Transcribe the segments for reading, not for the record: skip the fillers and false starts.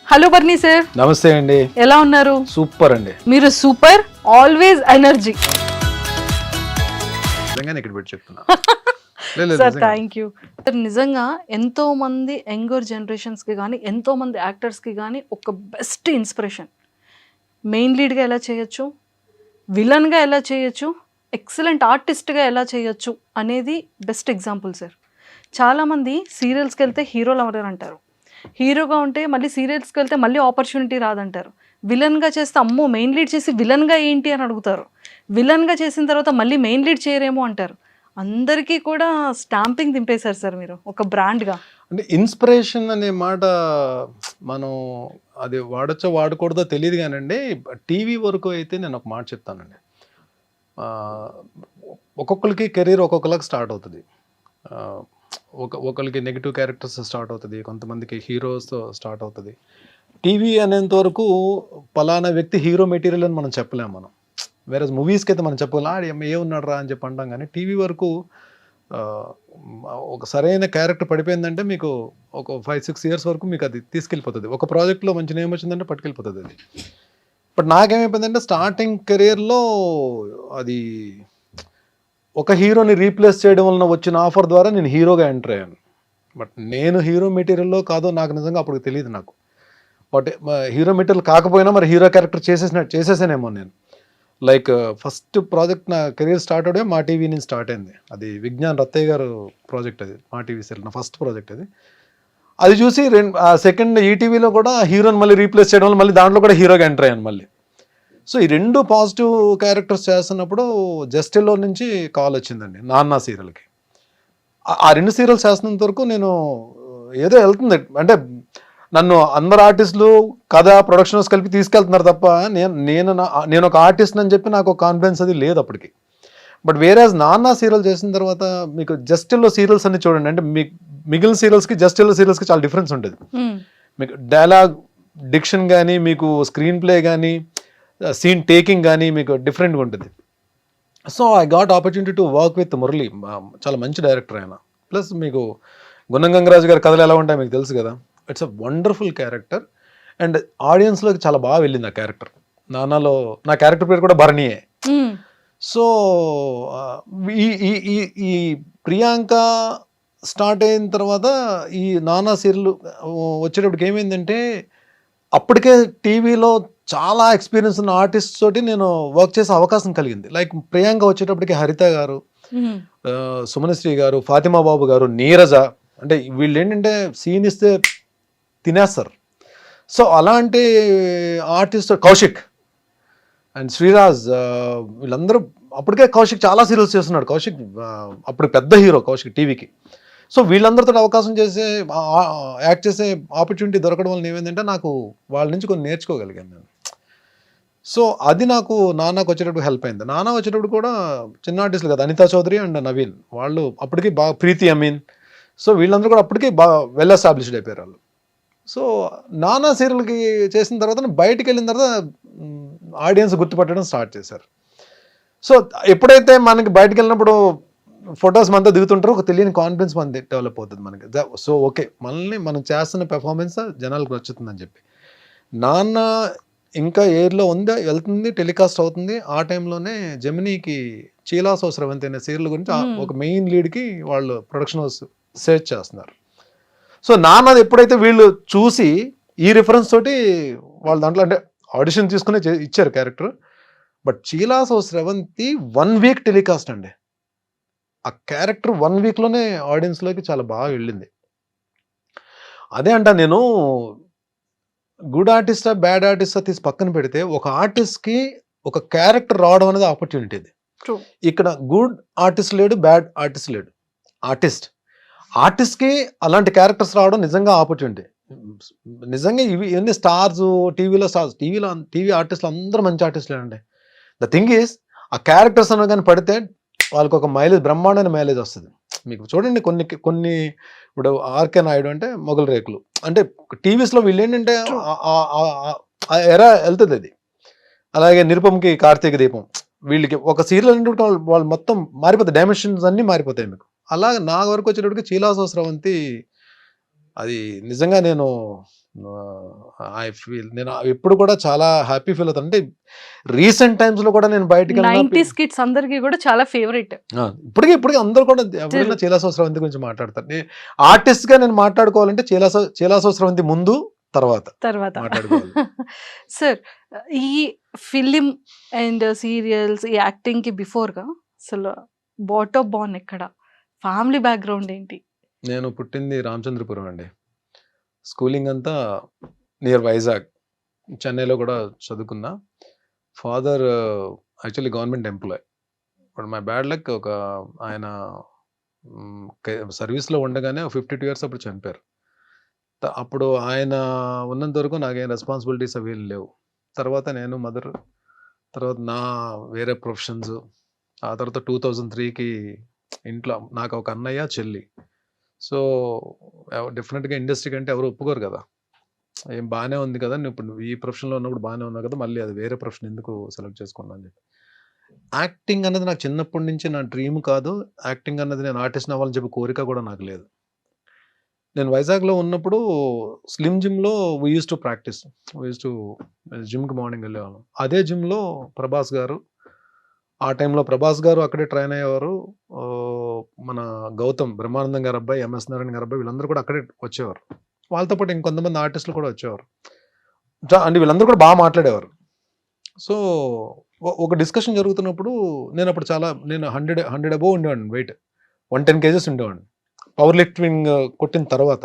Hello బర్నీ sir, నమస్తే అండి. ఎలా ఉన్నారు? సూపర్ అండి. మీరు సూపర్, ఆల్వేస్ ఎనర్జీ. నిజంగానే ఇక్కడ పెట్టి చెప్తున్నా. Sir thank you sir. నిజంగా ఎంతో మంది యంగర్ జనరేషన్స్ కి కానీ ఎంతో మంది యాక్టర్స్ కి కానీ ఒక బెస్ట్ ఇన్స్పిరేషన్. మెయిన్ లీడ్గా ఎలా చేయొచ్చు, విలన్గా ఎలా చేయొచ్చు, ఎక్సలెంట్ ఆర్టిస్ట్గా ఎలా చేయొచ్చు అనేది బెస్ట్ ఎగ్జాంపుల్ సార్. చాలామంది సీరియల్స్కి వెళ్తే హీరోలు ఎవరు అంటారు, హీరోగా ఉంటే మళ్ళీ సీరియల్స్కి వెళ్తే మళ్ళీ ఆపర్చునిటీ రాదంటారు. విలన్గా చేస్తే అమ్మో మెయిన్ లీడ్ చేసి విలన్గా ఏంటి అని అడుగుతారు. విలన్గా చేసిన తర్వాత మళ్ళీ మెయిన్ లీడ్ చేయరేమో అంటారు. అందరికీ కూడా స్టాంపింగ్ దింపేశారు సార్ మీరు ఒక బ్రాండ్గా. అంటే ఇన్స్పిరేషన్ అనే మాట మనం అది వాడచ్చో వాడకూడదో తెలియదు కానండి. టీవీ వరకు అయితే నేను ఒక మాట చెప్తానండి. ఒక్కొక్కరికి కెరీర్ ఒక్కొక్కరికి స్టార్ట్ అవుతుంది. ఒకరికి నెగిటివ్ క్యారెక్టర్స్ స్టార్ట్ అవుతుంది, కొంతమందికి హీరోస్తో స్టార్ట్ అవుతుంది. టీవీ అనేంత వరకు పలానా వ్యక్తి హీరో మెటీరియల్ అని మనం చెప్పలేము. మనం వేరే మూవీస్కి అయితే మనం చెప్పగలం ఏ ఉన్నాడు రా అని చెప్పి అంటాం. కానీ టీవీ వరకు ఒక సరైన క్యారెక్టర్ పడిపోయిందంటే మీకు ఒక 5-6 ఇయర్స్ వరకు మీకు అది తీసుకెళ్ళిపోతుంది. ఒక ప్రాజెక్ట్లో మంచి నేమ్ వచ్చిందంటే పట్టుకెళ్ళిపోతుంది అది. బట్ నాకేమైపోయిందంటే స్టార్టింగ్ కెరీర్లో అది ఒక హీరోని రీప్లేస్ చేయడం వలన వచ్చిన ఆఫర్ ద్వారా నేను హీరోగా ఎంటర్ అయ్యాను. బట్ నేను హీరో మెటీరియల్లో కాదో నాకు నిజంగా అప్పుడు తెలియదు నాకు. బట్ హీరో మెటీరియల్ కాకపోయినా మరి హీరో క్యారెక్టర్ చేసేసానేమో నేను. లైక్ ఫస్ట్ ప్రాజెక్ట్ నా కెరీర్ స్టార్ట్ అవడే మా టీవీ నుంచి స్టార్ట్ అయింది. అది విజ్ఞాన్ రత్తయ్య గారు ప్రాజెక్ట్, అది మా టీవీ సెల్ నా ఫస్ట్ ప్రాజెక్ట్. అది చూసి సెకండ్ ఈటీవీలో కూడా హీరోని మళ్ళీ రీప్లేస్ చేయడం వల్ల మళ్ళీ దాంట్లో కూడా హీరోగా ఎంటర్ అయ్యాను మళ్ళీ. సో ఈ 2 పాజిటివ్ క్యారెక్టర్స్ చేస్తున్నప్పుడు జస్టిల్లో నుంచి కాల్ వచ్చిందండి నాన్న సీరియల్కి. ఆ 2 సీరియల్స్ చేస్తున్నంత వరకు నేను ఏదో వెళ్తుంది అంటే నన్ను అందరు ఆర్టిస్టులు కథ ప్రొడక్షన్ హౌస్ కలిపి తీసుకెళ్తున్నారు తప్ప నేను ఒక ఆర్టిస్ట్ అని చెప్పి నాకు కాన్ఫిడెన్స్ అది లేదు అప్పటికి. బట్ వేరేజ్ నాన్న సీరియల్ చేసిన తర్వాత మీకు జస్టిల్లో సీరియల్స్ అన్ని చూడండి, అంటే మిగిలిన సీరియల్స్కి జస్టిల్లో సీరియల్స్కి చాలా డిఫరెన్స్ ఉంటుంది. మీకు డైలాగ్ డిక్షన్ కానీ, మీకు స్క్రీన్ ప్లే కానీ, సీన్ టేకింగ్ కానీ మీకు డిఫరెంట్గా ఉంటుంది. So I got opportunity to work with Murali, చాలా మంచి డైరెక్టర్ ఆయన. ప్లస్ మీకు గుణం గంగరాజు గారి కథలు ఎలా ఉంటాయి మీకు తెలుసు కదా. It's a wonderful character and ఆడియన్స్లోకి చాలా బాగా వెళ్ళింది ఆ క్యారెక్టర్. నాన్నలో నా క్యారెక్టర్ పేరు కూడా భరణియే. సో ఈ ప్రియాంక స్టార్ట్ అయిన తర్వాత ఈ నానా సీరియల్ వచ్చేటప్పటికి ఏమైందంటే అప్పటికే టీవీలో చాలా ఎక్స్పీరియన్స్ ఉన్న ఆర్టిస్ట్ తోటి నేను వర్క్ చేసే అవకాశం కలిగింది. లైక్ ప్రియాంక వచ్చేటప్పటికి హరిత గారు, సుమనశ్రీ గారు, ఫాతిమా బాబు గారు, నీరజ, అంటే వీళ్ళు ఏంటంటే సీన్ ఇస్తే తినేస్తారు. సో అలాంటి ఆర్టిస్ట్ కౌశిక్ అండ్ శ్రీరాజ్, వీళ్ళందరూ అప్పటికే కౌశిక్ చాలా సీరియల్స్ చేస్తున్నాడు. కౌశిక్ అప్పుడు పెద్ద హీరో కౌశిక్ టీవీకి. సో వీళ్ళందరితో అవకాశం యాక్ట్ చేసే ఆపర్చునిటీ దొరకడం వల్ల ఏమైందంటే నాకు వాళ్ళ నుంచి కొన్ని నేర్చుకోగలిగాను నేను. సో అది నాకు నాన్నకు వచ్చేటప్పుడు హెల్ప్ అయింది. నాన్న వచ్చేటప్పుడు కూడా చిన్న ఆర్టిస్టులు కదా, అనితా చౌదరి అండ్ నవీన్, వాళ్ళు అప్పటికి బాగా, ప్రీతి అమీన్, సో వీళ్ళందరూ కూడా అప్పటికి బాగా వెల్ ఎస్టాబ్లిష్డ్ అయిపోయారు వాళ్ళు. సో నానా సీరియల్కి చేసిన తర్వాత బయటికి వెళ్ళిన తర్వాత ఆడియన్స్ గుర్తుపట్టడం స్టార్ట్ చేశారు. సో ఎప్పుడైతే మనకి బయటకు వెళ్ళినప్పుడు ఫొటోస్ మనతో దిగుతుంటారో ఒక తెలియని కాన్ఫిడెన్స్ మన డెవలప్ అవుతుంది మనకి. సో ఓకే, మనల్ని మనం చేస్తున్న పెర్ఫార్మెన్స్ జనాలకు నచ్చుతుందని చెప్పి నాన్న ఇంకా ఎయిర్లో ఉంది, వెళ్తుంది, టెలికాస్ట్ అవుతుంది. ఆ టైంలోనే జెమినీకి చీలాసో స్రవంతి అనే సీరియల్ గురించి ఒక మెయిన్ లీడ్కి వాళ్ళు ప్రొడక్షన్ హౌస్ సెర్చ్ చేస్తున్నారు. సో నాన్నది ఎప్పుడైతే వీళ్ళు చూసి ఈ రిఫరెన్స్ తోటి వాళ్ళు దాంట్లో అంటే ఆడిషన్ తీసుకునే ఇచ్చారు character. But చీలాసో Sravanthi 1 week telecast అండి. ఆ క్యారెక్టర్ 1 వీక్లోనే ఆడియన్స్లోకి చాలా బాగా వెళ్ళింది. అదే అంట నేను గుడ్ ఆర్టిస్టా బ్యాడ్ ఆర్టిస్టా తీసి పక్కన పెడితే ఒక ఆర్టిస్ట్కి ఒక క్యారెక్టర్ రావడం అనేది ఆపర్చునిటీ. ఇది ఇక్కడ గుడ్ ఆర్టిస్ట్ లేడు, బ్యాడ్ ఆర్టిస్ట్ లేడు. ఆర్టిస్ట్కి అలాంటి క్యారెక్టర్స్ రావడం నిజంగా ఆపర్చునిటీ. నిజంగా ఇవన్నీ స్టార్స్, టీవీ ఆర్టిస్టులు అందరూ మంచి ఆర్టిస్టులే అండి. ద థింగ్ ఈస్ ఆ క్యారెక్టర్స్ అన్న కానీ పడితే వాళ్ళకి ఒక మైలేజ్, బ్రహ్మాండమైన మైలేజ్ వస్తుంది. మీకు చూడండి కొన్ని ఇప్పుడు ఆర్కే నాయుడు అంటే మొగలు రేకులు, అంటే టీవీస్లో వీళ్ళు ఏంటంటే ఎరా వెళ్తుంది అది. అలాగే నిరుపంకి కార్తీక దీపం, వీళ్ళకి ఒక సీరియల్ అంటే వాళ్ళు మొత్తం మారిపోతాయి, డైమెన్షన్స్ అన్నీ మారిపోతాయి మీకు. అలా నా వరకు వచ్చేటప్పటికి చీలాసో స్రవంతి అది నిజంగా నేను నేను ఎప్పుడు కూడా చాలా హ్యాపీ ఫీల్ అవుతాను. అంటే రీసెంట్ టైమ్స్ లో కూడా నేను బయటకి 90s కిడ్స్ అందరికీ కూడా చాలా ఫేవరెట్. ఇప్పటికీ అందరూ కూడా ఎవరైనా చీలాసో స్రవంతి గురించి మాట్లాడతారు. ఆర్టిస్ట్ గా నేను మాట్లాడుకోవాలంటే చీలాసో స్రవంతి ముందు తర్వాత మాట్లాడుకోవాలి. సార్, ఈ ఫిలిం అండ్ సీరియల్స్ ఈ యాక్టింగ్ కి బిఫోర్ గా అసలు బాటమ్ బాన్ ఎక్కడ, ఫ్యామిలీ బ్యాక్గ్రౌండ్ ఏంటి? నేను పుట్టింది రామచంద్రపురం అండి. స్కూలింగ్ అంతా నియర్ వైజాగ్, చెన్నైలో కూడా చదువుకున్నా. Father actually government employee. But my bad luck ఒక ఆయన సర్వీస్లో ఉండగానే 52 ఇయర్స్ అప్పుడు చనిపోయారు. అప్పుడు ఆయన ఉన్నంత వరకు నాకేం రెస్పాన్సిబిలిటీస్ అవి లేవు. తర్వాత నేను మదర్, తర్వాత నా వేరే ప్రొఫెషన్స్, ఆ తర్వాత 2003కి ఇంట్లో నాకు ఒక అన్నయ్య చెల్లి. సో డెఫినెట్గా ఇండస్ట్రీకి అంటే ఎవరు ఒప్పుకోరు కదా. ఏం బాగానే ఉంది కదా, నువ్వు ఈ ప్రొఫెషన్లో ఉన్నప్పుడు బాగానే ఉన్నావు కదా, మళ్ళీ అది వేరే ప్రొఫెషన్ ఎందుకు సెలెక్ట్ చేసుకున్నా అని చెప్పి. యాక్టింగ్ అన్నది నాకు చిన్నప్పటి నుంచి నా డ్రీమ్ కాదు. యాక్టింగ్ అన్నది నేను ఆర్టిస్ట్ అవ్వాలని చెప్పి కోరిక కూడా నాకు లేదు. నేను వైజాగ్లో ఉన్నప్పుడు స్లిమ్ జిమ్లో వీ యూస్ టు ప్రాక్టీస్, జిమ్కి మార్నింగ్ వెళ్ళేవాళ్ళం. అదే జిమ్లో ప్రభాస్ గారు, ఆ టైంలో ప్రభాస్ గారు అక్కడే ట్రైన్ అయ్యేవారు. మన గౌతమ్ బ్రహ్మానందం గారు అబ్బాయి, ఎంఎస్ నారాయణ గారు అబ్బాయి, వీళ్ళందరూ కూడా అక్కడే వచ్చేవారు. వాళ్ళతో పాటు ఇంకొంతమంది ఆర్టిస్టులు కూడా వచ్చేవారు. అంటే వీళ్ళందరూ కూడా బాగా మాట్లాడేవారు. సో ఒక డిస్కషన్ జరుగుతున్నప్పుడు నేను అప్పుడు నేను 100 అబోవ్ ఉండేవాడిని, వెయిట్ 110 kgs ఉండేవాడిని పవర్ లిఫ్టింగ్ కొట్టిన తర్వాత.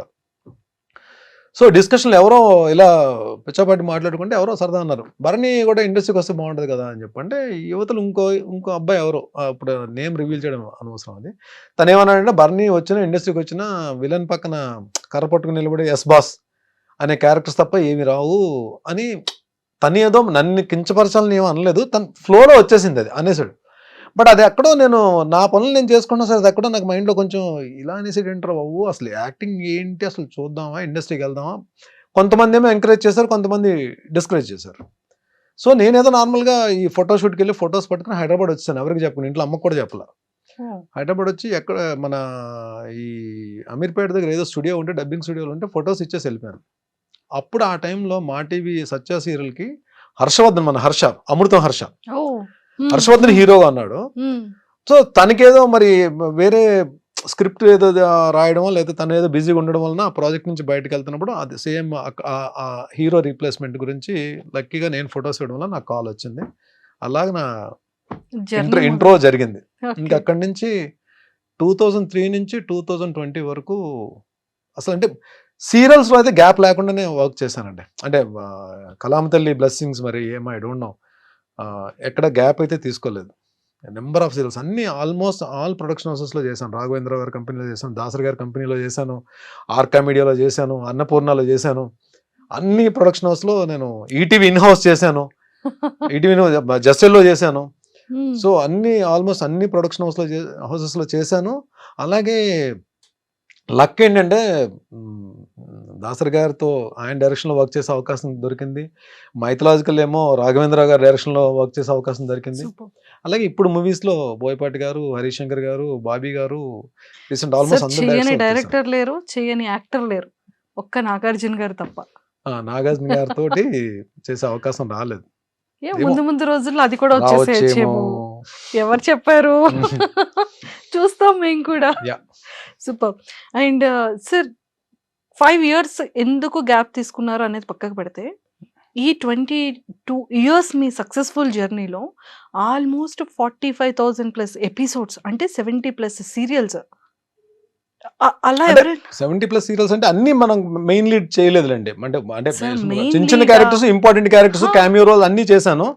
సో డిస్కషన్లో ఎవరో ఇలా పిచ్చాపాటి మాట్లాడుకుంటే ఎవరో సరదా అన్నారు, భరణి కూడా ఇండస్ట్రీకి వస్తే బాగుంటుంది కదా అని చెప్పంటే, యువతలు ఇంకో అబ్బాయి ఎవరో, అప్పుడు నేమ్ రివీల్ చేయడం అనవసరం, అది తను ఏమన్నాడంటే, భరణి ఇండస్ట్రీకి వచ్చిన విలన్ పక్కన కర్ర పట్టుకుని నిలబడి ఎస్ బాస్ అనే క్యారెక్టర్స్ తప్ప ఏమి రావు అని. తను ఏదో నన్ను కించపరచాలని ఏమో అనలేదు, తన ఫ్లోలో వచ్చేసింది అది అనేసాడు. బట్ అది ఎక్కడో నేను నా పనులు నేను చేసుకున్నా సరే, అది ఎక్కడో నాకు మైండ్లో కొంచెం ఇలా అనేసి ఏంటారు బాబు, అసలు యాక్టింగ్ ఏంటి, అసలు చూద్దామా, ఇండస్ట్రీకి వెళ్దామా. కొంతమంది ఏమో ఎంకరేజ్ చేశారు, కొంతమంది డిస్కరేజ్ చేశారు. సో నేనేదో నార్మల్గా ఈ ఫోటోషూట్కి వెళ్ళి ఫొటోస్ పట్టుకుని హైదరాబాద్ వచ్చాను. ఎవరికి చెప్పను, ఇంట్లో అమ్మకు కూడా చెప్పలా. హైదరాబాద్ వచ్చి ఎక్కడ మన ఈ అమీర్పేట దగ్గర ఏదో స్టూడియో ఉంటే, డబ్బింగ్ స్టూడియోలో ఉంటే ఫొటోస్ ఇచ్చేసి వెళ్ళిపోయాను. అప్పుడు ఆ టైంలో మా టీవీ సత్య సీరియల్కి హర్షవర్ధన్, మన అమృతం హర్షవర్ధన్ హీరోగా అన్నాడు. సో తనకేదో మరి వేరే స్క్రిప్ట్ ఏదో రాయడమో లేదా తను ఏదో బిజీగా ఉండడం వలన ఆ ప్రాజెక్ట్ నుంచి బయటకు వెళ్తున్నప్పుడు అది సేమ్ ఆ హీరో రీప్లేస్మెంట్ గురించి లక్కీగా నేను ఫొటోస్ ఇవ్వడం వల్ల నాకు కాల్ వచ్చింది. అలాగే నా ఇంట్రో జరిగింది. ఇంకా అక్కడి నుంచి 2003 నుంచి 2020 వరకు అసలు అంటే సీరియల్స్లో అయితే గ్యాప్ లేకుండానే వర్క్ చేశానండి. అంటే కలామ తల్లి బ్లెస్సింగ్స్ మరి ఏమో ఐ డోంట్ నో, ఎక్కడ గ్యాప్ అయితే తీసుకోలేదు. నెంబర్ ఆఫ్ సీరియల్స్ అన్ని ఆల్మోస్ట్ ఆల్ ప్రొడక్షన్ హౌసెస్లో చేశాను. రాఘవేంద్ర గారి కంపెనీలో చేశాను, దాసరి గారి కంపెనీలో చేశాను, ఆర్కా మీడియాలో చేశాను, అన్నపూర్ణలో చేశాను. అన్ని ప్రొడక్షన్ హౌస్లో నేను ఈటీవీ ఇన్ హౌస్ చేశాను, ఈటీవీ జస్టెల్లో చేశాను. సో ఆల్మోస్ట్ అన్ని ప్రొడక్షన్ హౌసెస్లో చేశాను. అలాగే లక్ ఏంటంటే దాసరి గారితో ఆయన డైరెక్షన్లో వర్క్ చేసే అవకాశం దొరికింది. మైథలాజికల్ ఏమో రాఘవేంద్ర గారి డైరెక్షన్లో వర్క్ చేసే అవకాశం దొరికింది. అలాగే ఇప్పుడు మూవీస్లో బోయపాటి గారు, హరీష్ శంకర్ గారు, బాబీ గారు, రీసెంట్ ఆల్మోస్ట్ అందరూ డైరెక్టర్ లేరు, చేయని యాక్టర్ లేరు, ఒక్క నాగార్జున గారు తప్ప. నాగార్జున గారితో చేసే అవకాశం రాలేదు. ముందు రోజుల్లో అది కూడా వచ్చేసేమో, ఎవరు చెప్పారు, చూస్తాం మేము కూడా. సూపర్. అండ్ సార్, 5 years ఎందుకు గ్యాప్ తీసుకున్నారు అనేది పక్కకు పెడితే, ఈ 22 years మీ సక్సెస్ఫుల్ జర్నీలో ఆల్మోస్ట్ 45,000+ ఎపిసోడ్స్, అంటే 70+ సీరియల్స్. అలా 70+ సీరియల్స్ అంటే అన్ని మనం మెయిన్ లీడ్ చేయలేదులేండి. అంటే చిన్న చిన్న characters, important characters, cameo role అన్ని చేశాను,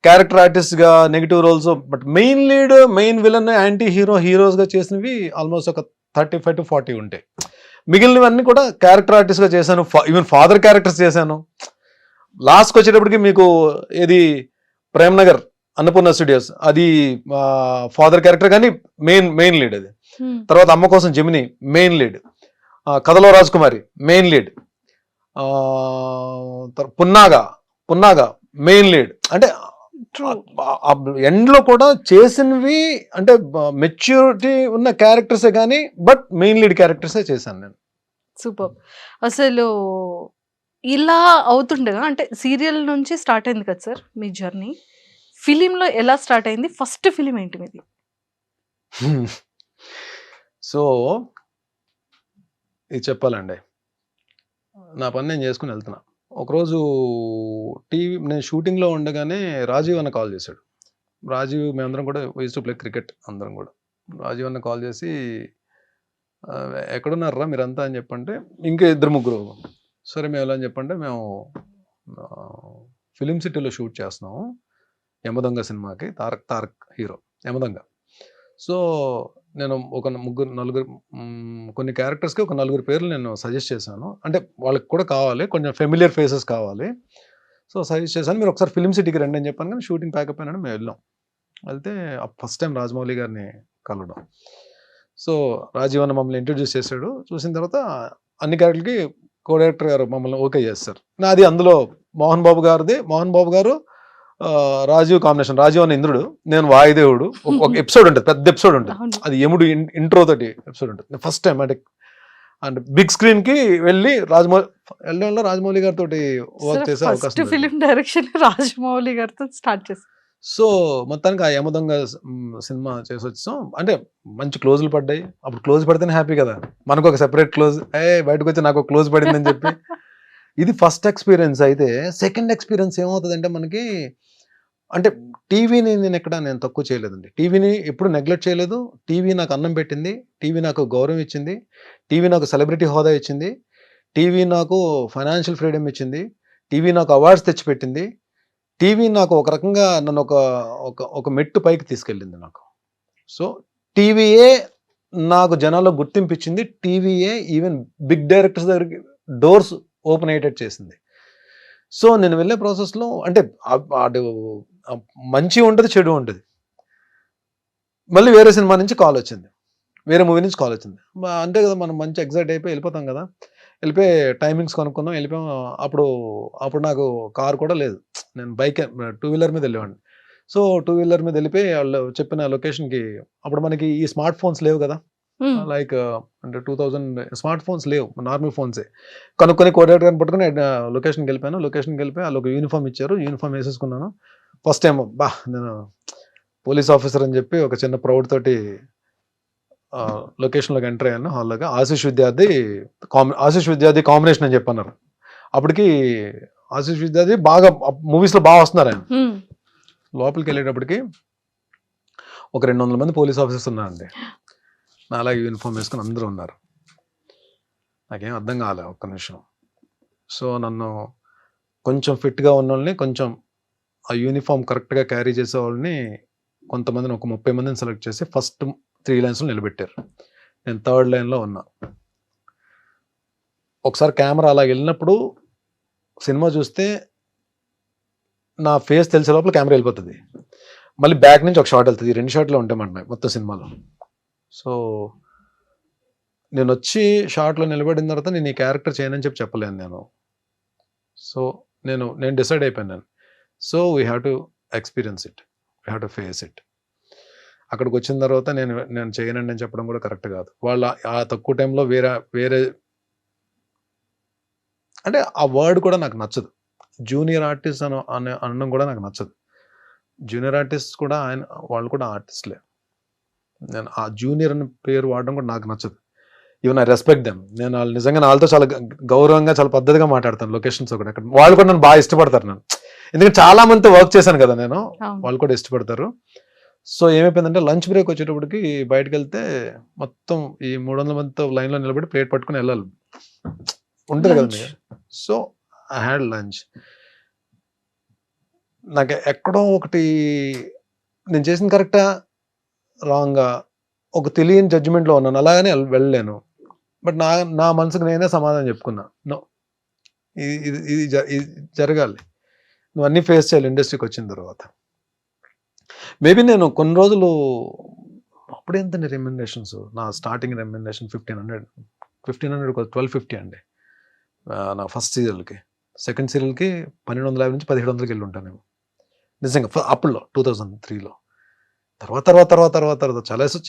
క్యారెక్టర్ ఆర్టిస్ట్ గా, negative roles. But main lead, main villain, anti heroes గా చేసినవి ఆల్మోస్ట్ ఒక 35 to 40 ఉంటాయి. మిగిలినవన్నీ కూడా క్యారెక్టర్ ఆర్టిస్ట్ గా చేశాను. ఈవెన్ ఫాదర్ క్యారెక్టర్స్ చేశాను. లాస్ట్కి వచ్చేటప్పటికి మీకు ఏది ప్రేమ్ నగర్ అన్నపూర్ణ స్టూడియోస్, అది ఫాదర్ క్యారెక్టర్ కానీ మెయిన్ లీడ్ అది. తర్వాత అమ్మ కోసం జెమిని మెయిన్ లీడ్, కథలో Rajakumari main lead, Punnaga main lead. అంటే ట్రూ. ఎండ్లో కూడా చేసినవి అంటే మెచ్యూరిటీ ఉన్న క్యారెక్టర్సే కానీ బట్ మెయిన్ లీడ్ క్యారెక్టర్సే చేశాను నేను. సూపర్. అసలు ఇలా అవుతుండగా అంటే సీరియల్ నుంచి స్టార్ట్ అయింది కదా సార్ మీ జర్నీ. ఫిలింలో ఎలా స్టార్ట్ అయింది? ఫస్ట్ ఫిలిం ఏంటి మీది? సో ఇది చెప్పాలండి, నా పని నేను చేసుకుని వెళ్తున్నా. ఒకరోజు నేను షూటింగ్లో ఉండగానే రాజీవ్ అన్న కాల్ చేశాడు. రాజీవ్ మేమందరం కూడా యూజ్ టు ప్లే క్రికెట్ అందరం కూడా. రాజీవ్ అన్న కాల్ చేసి ఎక్కడున్నారా మీరంతా అని చెప్పంటే ఇంకా 2-3 సరే మేము ఎలా అని చెప్పంటే మేము ఫిలిం సిటీలో షూట్ చేస్తున్నాము యమదొంగ సినిమాకి, తారక్ హీరో యమదొంగ. సో నేను ఒక 3-4 కొన్ని క్యారెక్టర్స్కి ఒక 4 పేర్లు నేను సజెస్ట్ చేశాను. అంటే వాళ్ళకి కూడా కావాలి, కొంచెం ఫెమిలియర్ ఫేసెస్ కావాలి. సో సజెస్ట్ చేశాను, మీరు ఒకసారి ఫిలిం సిటీకి రండి అని చెప్పాను. కానీ షూటింగ్ ప్యాకప్ అయినా మేము వెళ్ళాం. వెళ్తే ఫస్ట్ టైం రాజమౌళి గారిని కలవడం. సో రాజీవ్ అన్న మమ్మల్ని ఇంట్రడ్యూస్ చేశాడు. చూసిన తర్వాత అన్ని క్యారెక్టర్లకి కో డైరెక్టర్ గారు మమ్మల్ని ఓకే చేస్తారు. నాది అందులో మోహన్ బాబు గారు రాజీవ్ కాంబినేషన్. రాజీవ్ అన్న ఇంద్రుడు, నేను వాయుదేవుడు. ఒక ఎపిసోడ్ ఉంటుంది, పెద్ద ఎపిసోడ్ ఉంటుంది, అది యముడు ఇంట్రో తోటి ఎపిసోడ్ ఉంటుంది. ఫస్ట్ టైం అంటే బిగ్ స్క్రీన్ కి వెళ్ళి రాజమౌళి గారితో వర్క్ చేసే అవకాశం. ఫిలిం డైరెక్షన్ రాజమౌళి గారితో స్టార్ట్ చేశారు. సో మొత్తానికి ఆ యమదొంగ సినిమా చేసి వచ్చాం. అంటే మంచి క్లోజులు పడ్డాయి. అప్పుడు క్లోజ్ పడితేనే హ్యాపీ కదా, మనకు ఒక సెపరేట్ క్లోజ్, బయటకు వచ్చి నాకు క్లోజ్ పడిందని చెప్పి. ఇది ఫస్ట్ ఎక్స్పీరియన్స్. అయితే సెకండ్ ఎక్స్పీరియన్స్ ఏమవుతుందంటే మనకి, అంటే టీవీని నేను తక్కువ చేయలేదండి. టీవీని ఎప్పుడు నెగ్లెక్ట్ చేయలేదు. టీవీ నాకు అన్నం పెట్టింది, టీవీ నాకు గౌరవం ఇచ్చింది, టీవీ నాకు సెలబ్రిటీ హోదా ఇచ్చింది, టీవీ నాకు ఫైనాన్షియల్ ఫ్రీడమ్ ఇచ్చింది, టీవీ నాకు అవార్డ్స్ తెచ్చిపెట్టింది, టీవీ నాకు ఒక రకంగా నన్ను ఒక మెట్టు పైకి తీసుకెళ్ళింది నాకు. సో టీవీయే నాకు జనాల్లో గుర్తింపు ఇచ్చింది, టీవీయే ఈవెన్ బిగ్ డైరెక్టర్స్ దగ్గరికి డోర్స్ ఓపెన్ అయ్యేటట్టు చేసింది. సో నేను వెళ్ళే ప్రాసెస్లో అంటే అటు మంచి ఉంటుంది, చెడు ఉంటుంది. మళ్ళీ వేరే సినిమా నుంచి కాల్ వచ్చింది, వేరే మూవీ నుంచి కాల్ వచ్చింది. అంతే కదా, మనం మంచి ఎగ్జైట్ అయిపోయి వెళ్ళిపోతాం కదా. వెళ్ళిపోయి టైమింగ్స్ కొనుక్కున్నాం, వెళ్ళిపోయాం. అప్పుడు నాకు కార్ కూడా లేదు, నేను బైక్ 2 వీలర్ మీద వెళ్ళేవాడిని. సో 2 వీలర్ మీద వెళ్ళిపోయి వాళ్ళు చెప్పిన లొకేషన్కి, అప్పుడు మనకి ఈ స్మార్ట్ ఫోన్స్ లేవు కదా, లైక్ అంటే 2000 స్మార్ట్ ఫోన్స్ లేవు, నార్మల్ ఫోన్సే. కనుక్కొని కోఆర్డినేటర్ గారిని పట్టుకుని లొకేషన్కి వెళ్ళిపోయాను. లొకేషన్కి వెళ్ళిపోయి వాళ్ళు ఒక యూనిఫామ్ ఇచ్చారు, యూనిఫామ్ వేసేసుకున్నాను. ఫస్ట్ టైం నేను పోలీస్ ఆఫీసర్ అని చెప్పి ఒక చిన్న ప్రౌడ్ తోటి లొకేషన్లోకి ఎంటర్ అయ్యాను. హాల్లోగా ఆశీష్ విద్యార్థి కాంబినేషన్ అని చెప్పన్నారు. అప్పటికి ఆశీష్ విద్యార్థి బాగా మూవీస్లో బాగా వస్తున్నారు ఆయన. లోపలికి వెళ్ళేటప్పటికి ఒక 200 మంది పోలీస్ ఆఫీసర్స్ ఉన్నారండి. నా అలాగే యూనిఫామ్ వేసుకుని అందరూ ఉన్నారు. నాకేం అర్థం కాలే ఒక్క నిమిషం. సో నన్ను కొంచెం ఫిట్గా ఉన్న వాళ్ళని, కొంచెం ఆ యూనిఫామ్ కరెక్ట్గా క్యారీ చేసే వాళ్ళని కొంతమందిని, ఒక 30 మందిని సెలెక్ట్ చేసి ఫస్ట్ 3 లైన్స్లో నిలబెట్టారు. నేను 3rd లైన్లో ఉన్నా. ఒకసారి కెమెరా అలా వెళ్ళినప్పుడు సినిమా చూస్తే నా ఫేస్ తెలిసే లోపల కెమెరా వెళ్ళిపోతుంది. మళ్ళీ బ్యాక్ నుంచి ఒక షాట్ వెళ్తుంది. 2 షాట్లు ఉంటాయన్నమాట మొత్తం సినిమాలో. సో నేను వచ్చి షాట్లో నిలబడిన తర్వాత నేను ఈ క్యారెక్టర్ చేయనని చెప్పలేను నేను. సో నేను డిసైడ్ అయిపోయాను. So we have to experience it, we have to face it. అక్కడికి వచ్చిన తర్వాత నేను చేయనండి అని చెప్పడం కూడా కరెక్ట్ కాదు. వాళ్ళ ఆ తక్కువ టైంలో వేరే అంటే ఆ వర్డ్ కూడా నాకు నచ్చదు. జూనియర్ ఆర్టిస్ట్ అనడం కూడా నాకు నచ్చదు. జూనియర్ ఆర్టిస్ట్ కూడా వాళ్ళు కూడా ఆర్టిస్ట్లే. నేను ఆ జూనియర్ అనే పేరు వాడడం కూడా నాకు నచ్చదు. Even I respect them. నేను వాళ్ళు నిజంగా వాళ్ళతో చాలా గౌరవంగా, చాలా పద్ధతిగా మాట్లాడతాను లొకేషన్స్ కూడా. అక్కడ వాళ్ళు కూడా నన్ను బాగా ఇష్టపడతారు నన్ను, ఎందుకంటే చాలా మందితో వర్క్ చేశాను కదా నేను. వాళ్ళు కూడా ఇష్టపడతారు. సో ఏమైపోయిందంటే లంచ్ బ్రేక్ వచ్చేటప్పటికి బయటకు వెళ్తే మొత్తం ఈ 300 మందితో లైన్లో నిలబడి ప్లేట్ పట్టుకుని వెళ్ళాలి, ఉంటుంది కదండి. So I had lunch. నాకు ఎక్కడో ఒకటి నేను చేసింది కరెక్టా రాంగా ఒక తెలియని జడ్జిమెంట్లో ఉన్నాను. అలాగనే వెళ్ళలేను. బట్ నా మనసుకు నేనే సమాధానం చెప్పుకున్నా, నో, ఇది జరగాలి, నువ్వు అన్నీ ఫేస్ చేయాలి ఇండస్ట్రీకి వచ్చిన తర్వాత. మేబీ నేను కొన్ని రోజులు అప్పుడెంత రెమ్యునరేషన్స్, నా స్టార్టింగ్ రెమ్యునరేషన్ 1500 1250 అండి నా ఫస్ట్ సీరియల్కి. సెకండ్ సీరియల్కి 1250 నుంచి 1700కి వెళ్ళి ఉంటాను. నిజంగా అప్పుల్లో 2003లో. తర్వాత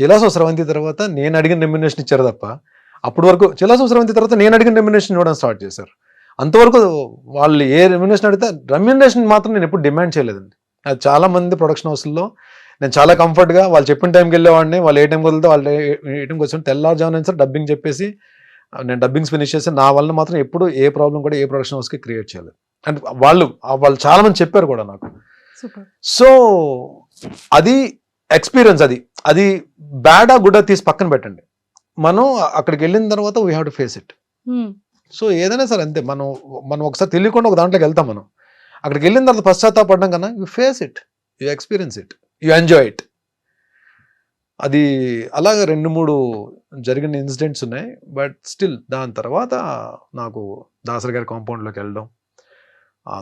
చిలాసో స్రవంతి తర్వాత నేను అడిగిన రెమ్యునరేషన్ ఇచ్చారు తప్ప, అప్పటి వరకు చిలాసో స్రవంతి తర్వాత నేను అడిగిన రెమ్యునరేషన్ ఇవ్వడం స్టార్ట్ చేశారు. అంతవరకు వాళ్ళు ఏ రెమ్యునరేషన్ అడిగితే రెమ్యునరేషన్ మాత్రం నేను ఎప్పుడు డిమాండ్ చేయలేదండి. అది చాలా మంది ప్రొడక్షన్ హౌస్లో నేను చాలా కంఫర్ట్గా వాళ్ళు చెప్పిన టైంకి వెళ్ళేవాడిని. వాళ్ళు ఏ టైంకి వదిలితే వాళ్ళు ఏ టైంకి వచ్చి తెల్లారుజామున సార్ డబ్బింగ్ చెప్పేసి నేను డబ్బింగ్స్ ఫినిష్ చేసి నా వల్ల మాత్రం ఎప్పుడు ఏ ప్రాబ్లం కూడా ఏ ప్రొడక్షన్ హౌస్కి క్రియేట్ చేయలేదు. అండ్ వాళ్ళు చాలా మంది చెప్పారు కూడా నాకు. సో అది ఎక్స్పీరియన్స్. అది బ్యాడా గుడ్డా తీసి పక్కన పెట్టండి. మనం అక్కడికి వెళ్ళిన తర్వాత we have to face it. So ఏదైనా సరే అంతే, మనం ఒకసారి తెలియకుండా ఒక దాంట్లోకి వెళ్తాం. మనం అక్కడికి వెళ్ళిన తర్వాత పశ్చాత్తాపడడం కన్నా you face it, you experience it, you enjoy it. అది అలాగే 2-3 జరిగిన ఇన్సిడెంట్స్ ఉన్నాయి. బట్ స్టిల్ దాని తర్వాత నాకు దాసరి గారి కాంపౌండ్లోకి వెళ్ళడం,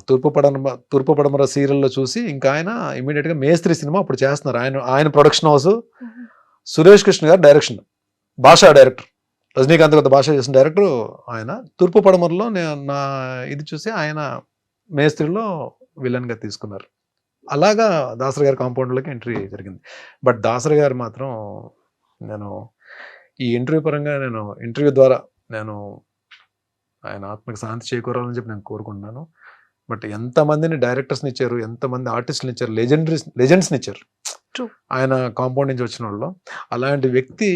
తూర్పు పడమర సీరియల్లో చూసి ఇంకా ఆయన ఇమీడియట్గా మేస్త్రి సినిమా అప్పుడు చేస్తున్నారు. ఆయన ప్రొడక్షన్ హౌస్, సురేష్ కృష్ణ గారు డైరెక్షన్, భాషా డైరెక్టర్, రజనీకాంత్ గారి భాష చేసిన డైరెక్టర్ ఆయన. తూర్పు పడమరలో నా ఇది చూసి ఆయన మేస్త్రిలో విలన్గా తీసుకున్నారు. అలాగా దాసరి గారి కాంపౌండ్లోకి ఎంట్రీ జరిగింది. బట్ దాసరి గారు మాత్రం నేను ఈ ఇంటర్వ్యూ పరంగా ఇంటర్వ్యూ ద్వారా ఆయన ఆత్మకి శాంతి చేకూరాలని చెప్పి నేను కోరుకుంటున్నాను. బట్ ఎంతమందిని డైరెక్టర్స్ని ఇచ్చారు, ఎంతమంది ఆర్టిస్టులు ఇచ్చారు, లెజెండ్స్ని ఇచ్చారు ఆయన కాంపౌండ్ నుంచి వచ్చిన వాళ్ళు. అలాంటి వ్యక్తి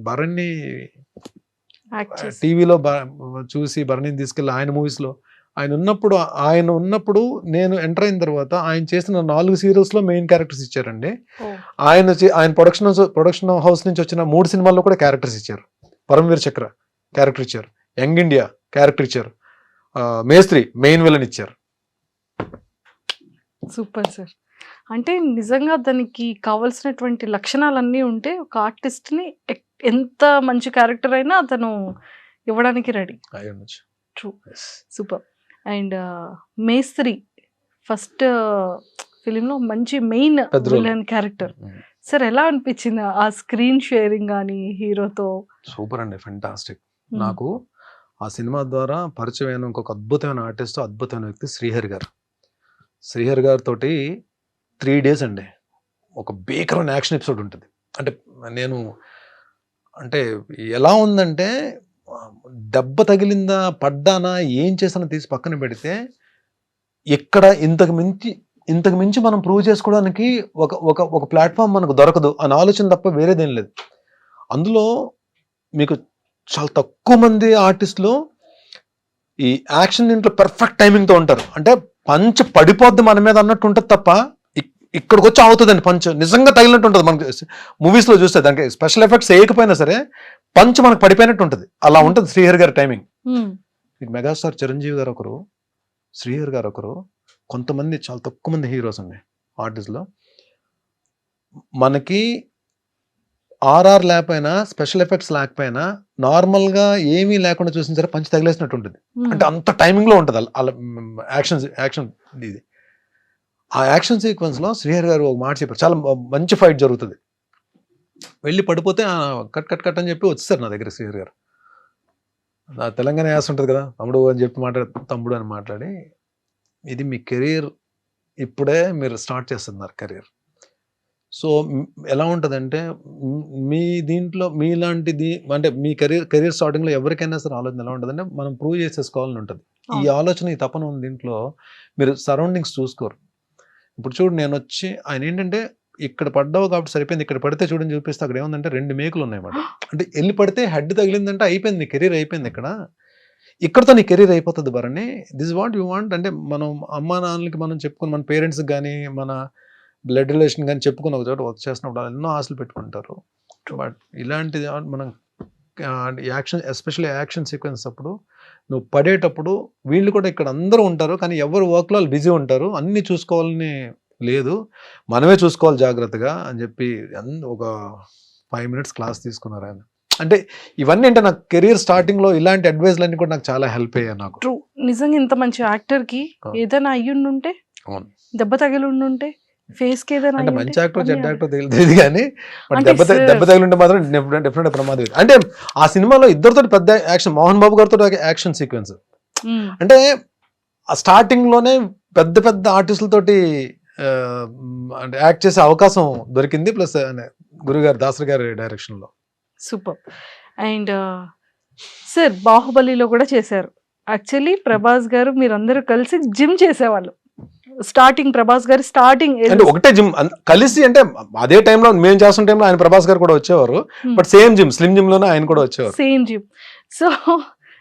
భరణి టీవీలో చూసి భరణిని తీసుకెళ్ళి ఆయన మూవీస్లో ఆయన ఉన్నప్పుడు నేను ఎంటర్ అయిన తర్వాత ఆయన చేసిన 4 సీరియల్స్లో మెయిన్ క్యారెక్టర్స్ ఇచ్చారండి. ఆయన ప్రొడక్షన్ హౌస్ నుంచి వచ్చిన 3 సినిమాల్లో కూడా క్యారెక్టర్స్ ఇచ్చారు. పరమవీర్ చక్ర క్యారెక్టర్ ఇచ్చారు, యంగ్ ఇండియా క్యారెక్టర్ ఇచ్చారు, మేస్త్రి మెయిన్ విలన్ ఇచ్చారు. Super sir. అంటే నిజంగా దానికి కావాల్సినటువంటి లక్షణాలన్నీ ఉంటే ఒక ఆర్టిస్ట్ని ఎంత మంచి క్యారెక్టర్ అయినా అతను ఇవ్వడానికి రెడీ. True, super. అండ్ మేస్త్రి ఫస్ట్ ఫిలింలో మంచి మెయిన్ విలన్ క్యారెక్టర్. సార్ ఎలా అనిపించింది ఆ స్క్రీన్ షేరింగ్ కానీ హీరోతో? సూపర్ అండి, ఫెంటాస్టిక్. నాకు ఆ సినిమా ద్వారా పరిచయమైన ఇంకొక అద్భుతమైన ఆర్టిస్ట్, అద్భుతమైన వ్యక్తి శ్రీహరి గారితో 3 days అండి ఒక భీకరమైన యాక్షన్ ఎపిసోడ్ ఉంటుంది. అంటే ఎలా ఉందంటే దెబ్బ తగిలిందా, పడ్డానా, ఏం చేసానో తీసి పక్కన పెడితే ఇక్కడ ఇంతకు మించి మనం ప్రూవ్ చేసుకోవడానికి ఒక ప్లాట్ఫామ్ మనకు దొరకదు అని ఆలోచన తప్ప వేరేదేం లేదు. అందులో మీకు చాలా తక్కువ మంది ఆర్టిస్టులు ఈ యాక్షన్ దీంట్లో పర్ఫెక్ట్ టైమింగ్తో ఉంటారు. అంటే పంచ్ పడిపోద్ది మన మీద అన్నట్టు ఉంటుంది తప్ప ఇక్కడికి వచ్చి అవుతుందండి పంచ్ నిజంగా తగిలినట్టు ఉంటుంది. మనకి మూవీస్లో చూస్తే దానికి స్పెషల్ ఎఫెక్ట్స్ వేయకపోయినా సరే పంచ్ మనకు పడిపోయినట్టు ఉంటుంది. అలా ఉంటుంది శ్రీహరి గారి టైమింగ్. మెగాస్టార్ చిరంజీవి గారు ఒకరు, శ్రీహరి గారు ఒకరు, కొంతమంది చాలా తక్కువ మంది హీరోస్ అండి ఆర్టిస్ట్లో. మనకి ఆర్ఆర్ లేకపోయినా స్పెషల్ ఎఫెక్ట్స్ లేకపోయినా నార్మల్గా ఏమీ లేకుండా చూసిన సరే పంచ్ తగిలేసినట్టు ఉంటుంది. అంటే అంత టైమింగ్లో ఉంటుంది అలా యాక్షన్ ఇది. ఆ యాక్షన్ సీక్వెన్స్లో శ్రీహరి గారు ఒక మాట చెప్పారు, చాలా మంచి ఫైట్ జరుగుతుంది, వెళ్ళి పడిపోతే కట్ అని చెప్పి వచ్చేసారు నా దగ్గర శ్రీహరి గారు. నా తెలంగాణ యాస ఉంటుంది కదా, తమ్ముడు అని చెప్పి తమ్ముడు అని మాట్లాడి, ఇది మీ కెరీర్ ఇప్పుడే మీరు స్టార్ట్ చేస్తున్నారు కెరీర్. సో ఎలా ఉంటుందంటే మీ దీంట్లో మీలాంటిది అంటే మీ కెరీర్ స్టార్టింగ్లో ఎవరికైనా సరే ఆలోచన ఎలా ఉంటుందంటే మనం ప్రూవ్ చేసేసుకోవాలని ఉంటుంది. ఈ ఆలోచన, ఈ తపన ఉంది దీంట్లో. మీరు సరౌండింగ్స్ చూసుకోరు. ఇప్పుడు చూడు, నేను వచ్చి ఆయన ఏంటంటే ఇక్కడ పడ్డావు కాబట్టి సరిపోయింది, ఇక్కడ పడితే చూడని చూపిస్తే అక్కడ ఏముందంటే 2 మేకులు ఉన్నాయన్నమాట. అంటే వెళ్ళి పడితే హెడ్ తగిలిందంటే అయిపోయింది, నీ కెరీర్ అయిపోయింది. ఇక్కడతో నీ కెరీర్ అయిపోతుంది Bharani. This what you want. అంటే మనం అమ్మా నాన్నలకి మనం చెప్పుకుని, మన పేరెంట్స్కి కానీ మన బ్లడ్ రిలేషన్ కానీ చెప్పుకుని ఒక చోట వర్క్ చేసినప్పుడు ఎన్నో ఆశలు పెట్టుకుంటారు. బట్ ఇలాంటిది మనం ఎస్పెషల్లీ యాక్షన్ సీక్వెన్స్ అప్పుడు నువ్వు పడేటప్పుడు వీళ్ళు కూడా ఇక్కడ అందరూ ఉంటారు, కానీ ఎవరు వర్క్లో వాళ్ళు బిజీ ఉంటారు, అన్నీ చూసుకోవాలని లేదు, మనమే చూసుకోవాలి జాగ్రత్తగా అని చెప్పి ఒక 5 minutes క్లాస్ తీసుకున్నారు ఆయన. అంటే ఇవన్నీ అంటే నాకు కెరీర్ స్టార్టింగ్లో ఇలాంటి అడ్వైజ్లు అన్నీ కూడా నాకు చాలా హెల్ప్ అయ్యాయి. నాకు ట్రూ, నిజంగా ఇంత మంచి యాక్టర్కి ఏదైనా అయ్యుండుంటే, దెబ్బ తగిలి ఉండుంటే, ఫేస్ కి ఏదైనా అంటే మంచి యాక్టర్ చెడ్డ యాక్టర్ తెలియదు కానీ దెబ్బ తగిలి ఉంటే మాత్రం డెఫినెట్ ప్రమాదం. అంటే ఆ సినిమాలో ఇద్దరితో పెద్ద యాక్షన్, మోహన్ బాబు గారితో యాక్షన్ సీక్వెన్స్. అంటే ఆ స్టార్టింగ్ లోనే పెద్ద ఆర్టిస్టులతోటి అంటే యాక్ట్ చేసే అవకాశం దొరికింది. ప్లస్ గురుగారు దాసరి గారి డైరెక్షన్లో. సూపర్. అండ్ సార్ బాహుబలిలో కూడా చేశారు. యాక్చువల్లీ ప్రభాస్ గారు మీరందరూ కలిసి జిమ్ చేసేవాళ్ళు. స్టార్టింగ్ ప్రభాస్ గారు స్టార్టింగ్ అంటే ఒకటే జిమ్ కలిసి, అంటే అదే టైంలో మేము చేస్తున్న టైంలో ఆయన ప్రభాస్ గారు కూడా వచ్చేవారు. But same gym, slim gym లోనే ఆయన కూడా వచ్చేవారు. Same gym. సో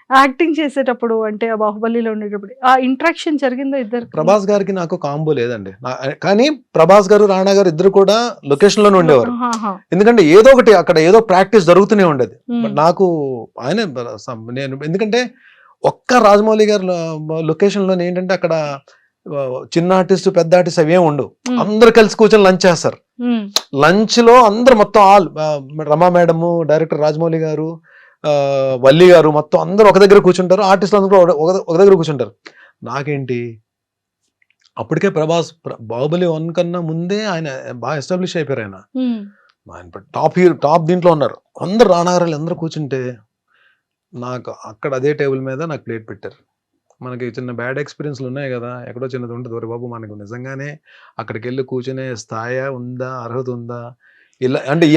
యాక్టింగ్ చేసేటప్పుడు అంటే ఆ బాహుబలిలో ఉండేటప్పుడు ఆ ఇంట్రాక్షన్ జరిగిందా ఇద్దరు? ప్రభాస్ గారికి నాకు కాంబో లేదండి. కానీ ప్రభాస్ గారు రాణా గారు ఇద్దరు కూడా లొకేషన్ లోనే ఉండేవారు. ఎందుకంటే ఏదో ఒకటి అక్కడ ఏదో ప్రాక్టీస్ జరుగుతూనే ఉండేది. బట్ నాకు ఆయన నేను ఎందుకంటే ఒక్క రాజమౌళి గారు లొకేషన్ లోనే ఏంటంటే అక్కడ చిన్న ఆర్టిస్ట్ పెద్ద ఆర్టిస్ట్ అవేం ఉండవు. అందరు కలిసి కూర్చొని లంచ్ చేస్తారు. లంచ్ లో అందరు మొత్తం ఆల్ రమా మేడము, డైరెక్టర్ రాజమౌళి గారు, వల్లి గారు మొత్తం అందరూ ఒక దగ్గర కూర్చుంటారు. ఆర్టిస్టులు అందరూ ఒక దగ్గర కూర్చుంటారు. నాకేంటి అప్పటికే ప్రభాస్ బాహుబలి 1 కన్నా ముందే ఆయన బాగా ఎస్టాబ్లిష్ అయిపోయారు. ఆయన టాప్ దీంట్లో ఉన్నారు. అందరు రానాగారాలు అందరూ కూర్చుంటే నాకు అక్కడ అదే టేబుల్ మీద నాకు ప్లేట్ పెట్టారు. మనకి చిన్న బ్యాడ్ ఎక్స్పీరియన్స్లు ఉన్నాయి కదా, ఎక్కడో చిన్నది ఉంటుంది. ఒరే బాబు, మనకు నిజంగానే అక్కడికి వెళ్ళి కూర్చునే స్థాయి ఉందా, అర్హత ఉందా, ఇలా అంటే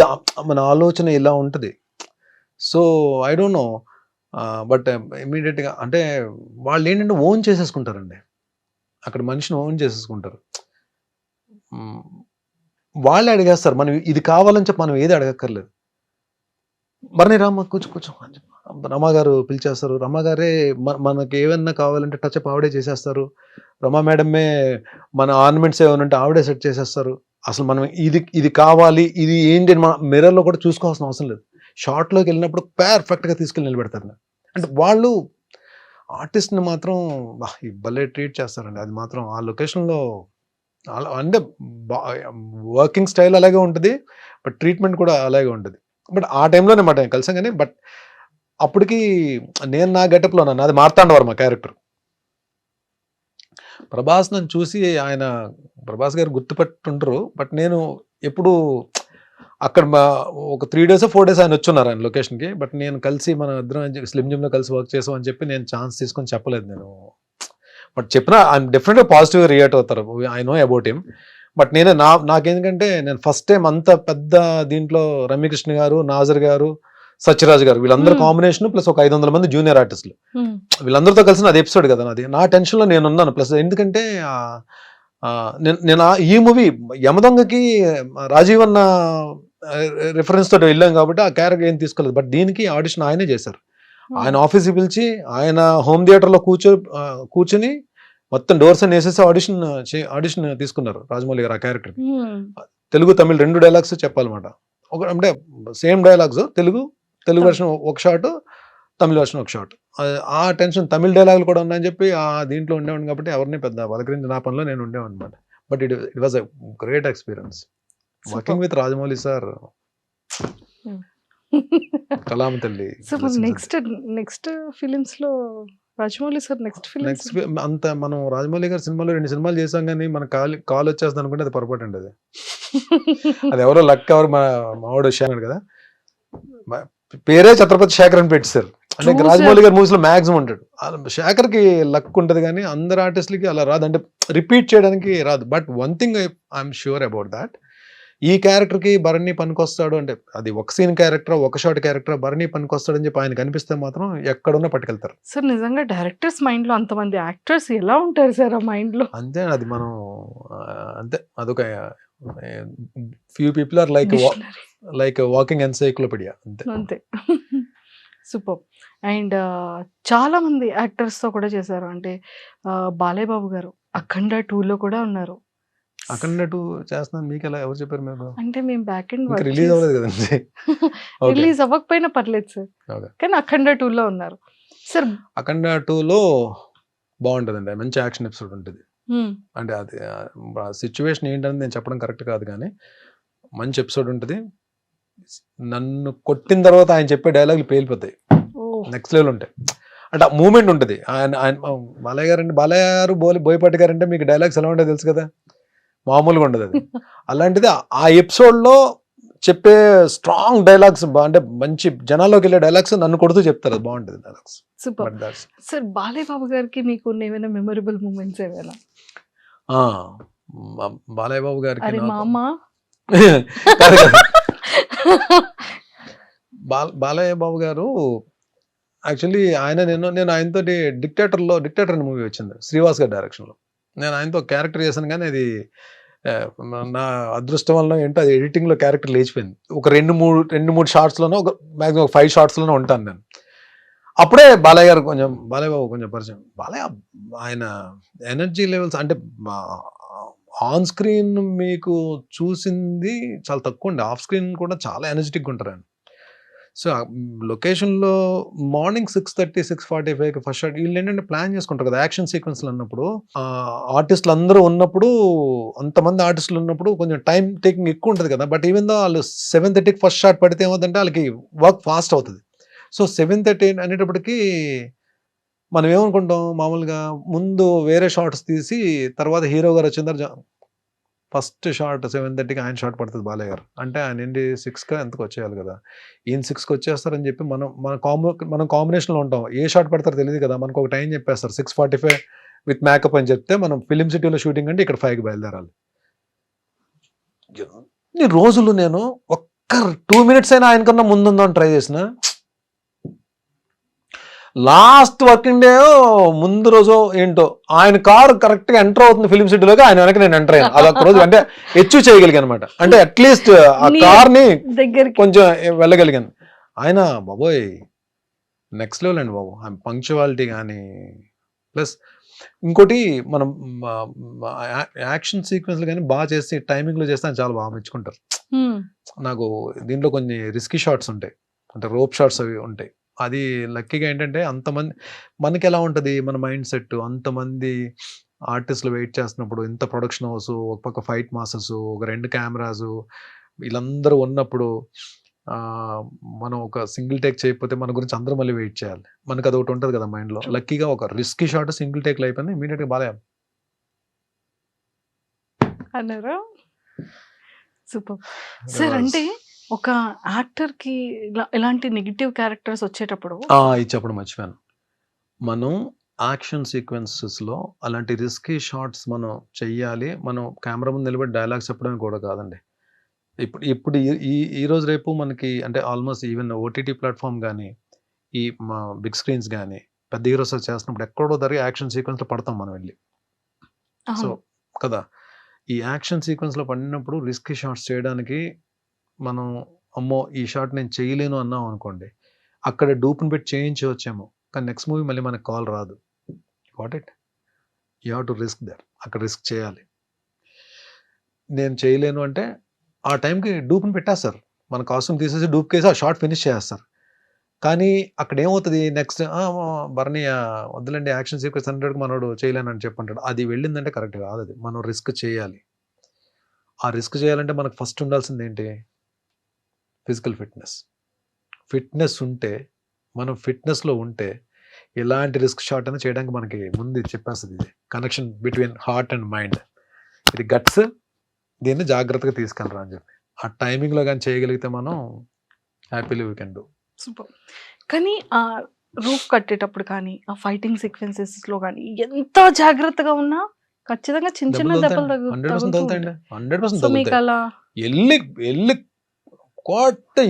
మన ఆలోచన ఇలా ఉంటుంది. So I don't know, but ఇమీడియట్గా అంటే వాళ్ళు ఏంటంటే ఓన్ చేసేసుకుంటారండి. అక్కడ మనిషిని ఓన్ చేసేసుకుంటారు. వాళ్ళే అడిగేస్తారు. మనం ఇది కావాలని చెప్పి మనం ఏది అడగక్కర్లేదు. మరిని రామ్మ కూర్చో రమా గారు పిలిచేస్తారు. రమా గారే మనకి ఏమన్నా కావాలంటే టచ్అప్ ఆవిడే చేసేస్తారు. రమా మేడమే మన ఆర్నమెంట్స్ ఏమైనా ఉంటే ఆవిడే సెట్ చేసేస్తారు. అసలు మనం ఇది కావాలి, ఇది ఏంటి మన మిర్రర్లో కూడా చూసుకోవాల్సిన అవసరం లేదు. షార్ట్లోకి వెళ్ళినప్పుడు పర్ఫెక్ట్గా తీసుకెళ్ళి నిలబెడతారు. అంటే వాళ్ళు ఆర్టిస్ట్ని మాత్రం భలే ట్రీట్ చేస్తారండి. అది మాత్రం ఆ లొకేషన్లో అంటే వర్కింగ్ స్టైల్ అలాగే ఉంటుంది, బట్ ట్రీట్మెంట్ కూడా అలాగే ఉంటుంది. బట్ ఆ టైంలోనే మాట కలిసాం. కానీ బట్ అప్పటికి నేను నా గెటప్లో ఉన్నాను. అది మార్తాండవర్మ క్యారెక్టర్. ప్రభాస్ నన్ను చూసి ఆయన ప్రభాస్ గారు గుర్తుపెట్టుంటారు. బట్ నేను ఎప్పుడు అక్కడ ఒక 3 days 4 days ఆయన వచ్చున్నారు ఆయన లొకేషన్కి. బట్ నేను కలిసి మన ఇద్దరం స్లిమ్ జిమ్లో కలిసి వర్క్ చేసాం అని చెప్పి నేను ఛాన్స్ తీసుకొని చెప్పలేదు నేను. బట్ చెప్పినా ఆయన డెఫినెట్గా పాజిటివ్గా రియాక్ట్ అవుతారు. I know about him. But నాకేందుకంటే నేను ఫస్ట్ టైం అంత పెద్ద దీంట్లో రమ్యకృష్ణ గారు, నాజర్ గారు, సత్యరాజ్ గారు వీళ్ళందరూ కాంబినేషన్ ప్లస్ ఒక 500 మంది జూనియర్ ఆర్టిస్టులు వీళ్ళందరితో కలిసిన అది ఎపిసోడ్ కదా నాది. నా టెన్షన్లో నేను ఉన్నాను. ప్లస్ ఎందుకంటే నేను ఈ మూవీ యమదొంగకి రాజీవ్ అన్న రిఫరెన్స్ తోటి వెళ్ళాం కాబట్టి ఆ క్యారెక్టర్ ఏం తీసుకోలేదు. బట్ దీనికి ఆడిషన్ ఆయనే చేశారు. ఆయన ఆఫీస్కి పిలిచి ఆయన హోమ్ థియేటర్లో కూర్చుని మొత్తం డోర్స్ అని వేసేసి ఆడిషన్ తీసుకున్నారు రాజమౌళి గారు ఆ క్యారెక్టర్. తెలుగు తమిళ్ 2 డైలాగ్స్ చెప్పాలన్నమాట. అంటే సేమ్ డైలాగ్స్, తెలుగు వెర్షన్ ఒక షాట్, తమిళ వెర్షన్ ఒక షాట్. ఆ టెన్షన్ తమిళ డైలాగులు కూడా ఉన్నాయని చెప్పి ఆ దీంట్లో ఉండేవాడిని కాబట్టి ఎవరిని పెద్ద పలకరించి నా పనిలో నేను ఉండేవాడిని అనమాట. But it was a great experience working with Rajamouli sir. కలాం తల్లి. నెక్స్ట్ ఫిలిమ్స్ లో రాజమౌళి సార్ నెక్స్ట్ అంత మనం రాజమౌళి గారి సినిమాలో 2 సినిమాలు చేసాం కానీ మన కాల్ వచ్చేస్తుంది అనుకుంటే అది పొరపాటు అండి. అది ఎవరో లక్ ఎవరు మావాడు శేఖర్ కదా, పేరే ఛత్రపతి శేఖర్ అని పెట్టారు. అంటే రాజమౌళి గారి మూవీస్ లో మ్యాక్సిమం ఉంటాడు. శేఖర్ కి లక్ ఉంటుంది కానీ అందరు ఆర్టిస్టులకి అలా రాదు, అంటే రిపీట్ చేయడానికి రాదు. But one thing I'm sure about that, ఈ క్యారెక్టర్ కి భరణి పనికొస్తాడు అంటే అది ఒక సీన్ క్యారెక్టర్, ఒక షాట్ క్యారెక్టర్, భరణి పనికొస్తాడు అని చెప్పి ఆయన కనిపిస్తే మాత్రం ఎక్కడున్నా పట్టుకెళ్తారు. సార్ నిజంగా డైరెక్టర్స్ మైండ్ లో అంతమంది యాక్టర్స్ ఎలా ఉంటారు సార్ ఆ మైండ్ లో? అంతే, అది మనం అంతే, అదొక few people are like walking encyclopedia అంతే. సూపర్. అండ్ చాలా మంది యాక్టర్స్ తో కూడా చేశారు. అంటే బాలయ్య బాబు గారు అఖండ 2లో కూడా ఉన్నారు. అఖండ 2 చేస్తున్నాను మీకు ఎలా ఎవరు చెప్పారు మీరు? అంటే మేము బ్యాక్ ఎండ్ రిలీజ్ అవ్వలేదు కదండి. రిలీజ్ అవ్వకపోయినా పర్లేదు సార్, కానీ అఖండ 2లో ఉన్నారు సార్. అఖండ 2లో బాగుంటుందండి, మంచి యాక్షన్ ఎపిసోడ్ ఉంటుంది. అంటే అది సిచ్యువేషన్ ఏంటని నేను చెప్పడం కరెక్ట్ కాదు కానీ మంచి ఎపిసోడ్ ఉంటుంది. నన్ను కొట్టిన తర్వాత ఆయన చెప్పే డైలాగులు పేలిపోతాయి, నెక్స్ట్ లెవెల్ ఉంటాయి. అంటే ఆ మూమెంట్ ఉంటుంది. ఆయన బాలయ్య గారు బోయపాటి గారు అంటే మీకు డైలాగ్స్ ఎలా ఉంటాయో తెలుసు కదా, మామూలుగా ఉండదు అది. అలాంటిది ఆ ఎపిసోడ్లో చెప్పే స్ట్రాంగ్ డైలాగ్స్, అంటే మంచి జనాల్లోకి వెళ్ళే డైలాగ్స్ నన్ను కొడుతూ చెప్తారు, అది బాగుంటుంది dialogues. Super sir. Balayya Babu గారికి మీకు ఏమైనా మెమరబుల్ మూమెంట్స్ ఏమైనా? బాలయ్య బాబు గారికి అరే నాకు మామ కాదు కాదు. బాలయ్య బాబు గారు యాక్చువల్లీ నేను ఆయనతో డిక్టేటర్ అనే మూవీ వచ్చింది శ్రీవాస్ గారి డైరెక్షన్లో. నేను ఆయనతో క్యారెక్టర్ చేశాను కానీ అది నా అదృష్టం వల్ల ఏంటో అది ఎడిటింగ్లో క్యారెక్టర్ లేచిపోయింది. ఒక రెండు మూడు షార్ట్స్లోనో ఒక మ్యాక్సిమం 5 షార్ట్స్లోనో ఉంటాను నేను. అప్పుడే బాలయ్య బాబు కొంచెం పరిచయం. బాలయ్య ఆయన ఎనర్జీ లెవెల్స్ అంటే ఆన్ స్క్రీన్ మీకు చూసింది చాలా తక్కువ అండి. ఆఫ్ స్క్రీన్ కూడా చాలా ఎనర్జెటిక్గా ఉంటారు ఆయన. సో లొకేషన్లో మార్నింగ్ 6:30 6:45 ఫస్ట్ షాట్. వీళ్ళు ఏంటంటే ప్లాన్ చేసుకుంటారు కదా యాక్షన్ సీక్వెన్స్లు అన్నప్పుడు. ఆర్టిస్టులు అందరూ ఉన్నప్పుడు, అంతమంది ఆర్టిస్టులు ఉన్నప్పుడు కొంచెం టైం టేకింగ్ ఎక్కువ ఉంటుంది కదా. బట్ ఈవెన్ దో వాళ్ళు 7:30 ఫస్ట్ షాట్ పడితే ఏమవుతుందంటే వాళ్ళకి వర్క్ ఫాస్ట్ అవుతుంది. సో 7:30 అనేటప్పటికి మనం ఏమనుకుంటాం మామూలుగా, ముందు వేరే షార్ట్స్ తీసి తర్వాత హీరో గారు వచ్చిన తర్వాత ఫస్ట్ షార్ట్ 7:30కి ఆయన షార్ట్ పడుతుంది బాలయ్య గారు. అంటే ఆయన ఏంటి 6కి ఎంతకు వచ్చేయాలి కదా. ఈయన 6కి వచ్చేస్తారని చెప్పి మనం కాంబినేషన్లో ఉంటాం. ఏ షార్ట్ పడతారో తెలియదు కదా. మనకు ఒక టైం చెప్పేస్తారు 6:45 విత్ మేకప్ అని చెప్తే మనం ఫిలిం సిటీలో షూటింగ్ అంటే ఇక్కడ 5కి బయలుదేరాలి. ఎన్ని రోజులు నేను ఒక్క 2 మినిట్స్ అయినా ఆయనకన్నా ముందుందని ట్రై చేసిన. లాస్ట్ వర్కింగ్ డే ముందు రోజు ఏంటో ఆయన కారు కరెక్ట్గా ఎంటర్ అవుతుంది ఫిలిం సిటీలోకి, ఆయన వెనక నేను ఎంటర్ అయ్యాను. అదొక రోజు అంటే అచీవ్ చేయగలిగాను అనమాట. అంటే అట్లీస్ట్ ఆ కార్ని కొంచెం వెళ్ళగలిగాను. ఆయన బాబోయ్ నెక్స్ట్ లెవెల్ అండి బాబు. ఆయన పంక్చువాలిటీ కానీ, ప్లస్ ఇంకోటి మనం యాక్షన్ సీక్వెన్స్లు కానీ బాగా చేసి టైమింగ్లో చేస్తే ఆయన చాలా బాగా మెచ్చుకుంటారు. నాకు దీంట్లో కొన్ని రిస్కీ షాట్స్ ఉంటాయి, అంటే రోప్ షాట్స్ అవి ఉంటాయి. అది లక్కీగా ఏంటంటే అంతమంది మనకి ఎలా ఉంటుంది మన మైండ్ సెట్, అంతమంది ఆర్టిస్టులు వెయిట్ చేస్తున్నప్పుడు, ఇంత ప్రొడక్షన్ హౌస్, ఒక పక్క ఫైట్ మాస్టర్స్, ఒక 2 కెమెరాస్, వీళ్ళందరూ ఉన్నప్పుడు మనం ఒక సింగిల్ టేక్ చేయకపోతే మన గురించి అందరూ మళ్ళీ వెయిట్ చేయాలి. మనకు అది ఒకటి ఉంటుంది కదా మైండ్లో. లక్కీగా ఒక రిస్కీ షాట్ సింగిల్ టేక్లో అయిపోయింది. ఇమీడియట్గా బాలయ్య అన్నారా? Super sir. అంటే ఒక యాక్టర్కి ఇలాంటి నెగిటివ్ క్యారెక్టర్స్ వచ్చేటప్పుడు ఇది చెప్పడం మర్చిపోయాను. మనం యాక్షన్ సీక్వెన్సెస్లో అలాంటి రిస్కీ షాట్స్ మనం చెయ్యాలి. మనం కెమెరా ముందు నిలబడి డైలాగ్స్ చెప్పడం కూడా కాదండి. ఇప్పుడు ఈ రోజు రేపు మనకి అంటే ఆల్మోస్ట్ ఈవెన్ ఓటీటీ ప్లాట్ఫామ్ కానీ, ఈ మా బిగ్ స్క్రీన్స్ కానీ, పెద్ద హీరోస్ చేస్తున్నప్పుడు ఎక్కడో దగ్గర యాక్షన్ సీక్వెన్స్లో పడతాం మనం వెళ్ళి. సో కదా, ఈ యాక్షన్ సీక్వెన్స్లో పడినప్పుడు రిస్కీ షాట్స్ చేయడానికి మనం అమ్మో ఈ షాట్ నేను చేయలేను అన్నాం అనుకోండి, అక్కడ డూప్ని పెట్టి చేయించవచ్చేమో, కానీ నెక్స్ట్ మూవీ మళ్ళీ మనకు కాల్ రాదు. What it you have to risk there. అక్కడ రిస్క్ చేయాలి. నేను చేయలేను అంటే ఆ టైంకి డూప్ని పెట్టేస్తారు, మన కాస్ట్యూమ్ తీసేసి డూప్ కేసి ఆ షార్ట్ ఫినిష్ చేస్తారు. కానీ అక్కడ ఏమవుతుంది నెక్స్ట్, బర్నీ వద్దులండి యాక్షన్ సీక్వెన్స్ 100కి మనోడు చేయలేనని చెప్పంటాడు. అది వెళ్ళిందంటే కరెక్ట్ కాదు. అది మనం రిస్క్ చేయాలి. ఆ రిస్క్ చేయాలంటే మనకు ఫస్ట్ ఉండాల్సింది ఏంటి? ఫిజికల్ ఫిట్నెస్ ఉంటే, మనం ఫిట్నెస్లో ఉంటే ఎలాంటి రిస్క్ షాట్ అయినా చేయడానికి మనకి ముందు చెప్పేస్తుంది. ఇది connection between heart and mind. ఇది గట్స్, దీన్ని జాగ్రత్తగా తీసుకెళ్ళరా అని చెప్పి ఆ టైమింగ్లో కానీ చేయగలిగితే మనం happily we can do. Super. కానీ ఆ రూఫ్ కట్టేటప్పుడు కానీ, ఆ ఫైటింగ్ సీక్వెన్సెస్లో కానీ ఎంత జాగ్రత్తగా ఉన్నా ఖచ్చితంగా చిన్న చిన్న దెబ్బలు 100%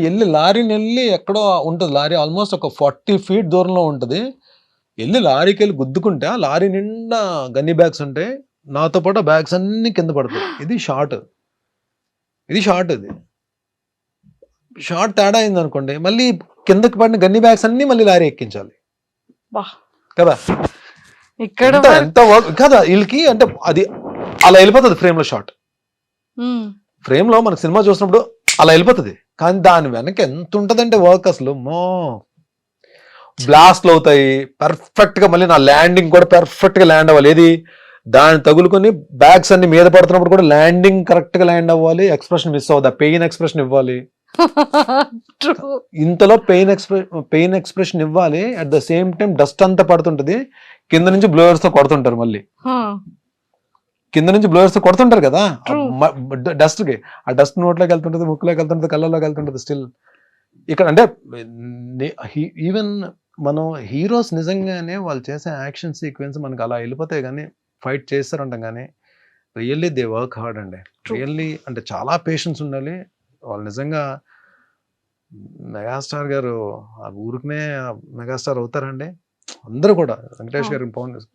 వెళ్ళి లారీని వెళ్ళి ఎక్కడో ఉంటుంది. లారీ ఆల్మోస్ట్ ఒక 40 feet దూరంలో ఉంటుంది. వెళ్ళి లారీకి వెళ్ళి గుద్దుకుంటే ఆ లారీ నిండా గన్నీ బ్యాగ్స్ ఉంటాయి. నాతో పాటు బ్యాగ్స్ అన్ని కింద పడతాయి. ఇది షార్ట్. ఇది షార్ట్ తేడా అయింది అనుకోండి, మళ్ళీ కిందకి పడిన గన్నీ బ్యాగ్స్ అన్ని మళ్ళీ లారీ ఎక్కించాలి కదా. ఇక్కడ ఎంత కదా వీళ్ళకి, అంటే అది అలా వెళ్ళిపోతుంది ఫ్రేమ్లో షార్ట్. ఫ్రేమ్లో మనకు సినిమా చూసినప్పుడు అలా వెళ్ళిపోతుంది, కానీ దాని వెనక ఎంత ఉంటుందంటే వర్క్ అసలు బ్లాస్ట్లు అవుతాయి పర్ఫెక్ట్గా. మళ్ళీ నా ల్యాండింగ్ కూడా పర్ఫెక్ట్గా ల్యాండ్ అవ్వాలి. ఏది దాన్ని తగులుకొని బ్యాగ్స్ అన్ని మీద పడుతున్నప్పుడు కూడా ల్యాండింగ్ కరెక్ట్గా ల్యాండ్ అవ్వాలి. ఎక్స్ప్రెషన్ మిస్ అవ్వదు, పెయిన్ ఎక్స్ప్రెషన్ ఇవ్వాలి. ఇంతలో పెయిన్ ఎక్స్ప్రెషన్ ఇవ్వాలి. At the same time dust అంతా పడుతుంటది, కింద నుంచి బ్లోయర్స్ తో కొడుతుంటారు. మళ్ళీ కింద నుంచి బ్లోయర్స్ తో కొడుతుంటారు కదా డస్ట్ కి. ఆ డస్ట్ నోట్లోకి వెళ్తుంటది, ముక్కులోకి వెళ్తుంటది, కళ్ళలోకి వెళ్తుంటది. స్టిల్ ఇక్కడ అంటే ఈవెన్ మనం హీరోస్ నిజంగానే వాళ్ళు చేసే యాక్షన్ సీక్వెన్స్ మనకు అలా వెళ్ళిపోతాయి, కానీ ఫైట్ చేస్తారంటాం. కానీ రియల్లీ దే వర్క్ హార్డ్ అండి. True. రియల్లీ అంటే చాలా పేషెన్స్ ఉండాలి. వాళ్ళు నిజంగా మెగాస్టార్ గారు ఆ ఊరికనే మెగాస్టార్ అవుతారండి. అందరూ కూడా వెంకటేష్ గారు,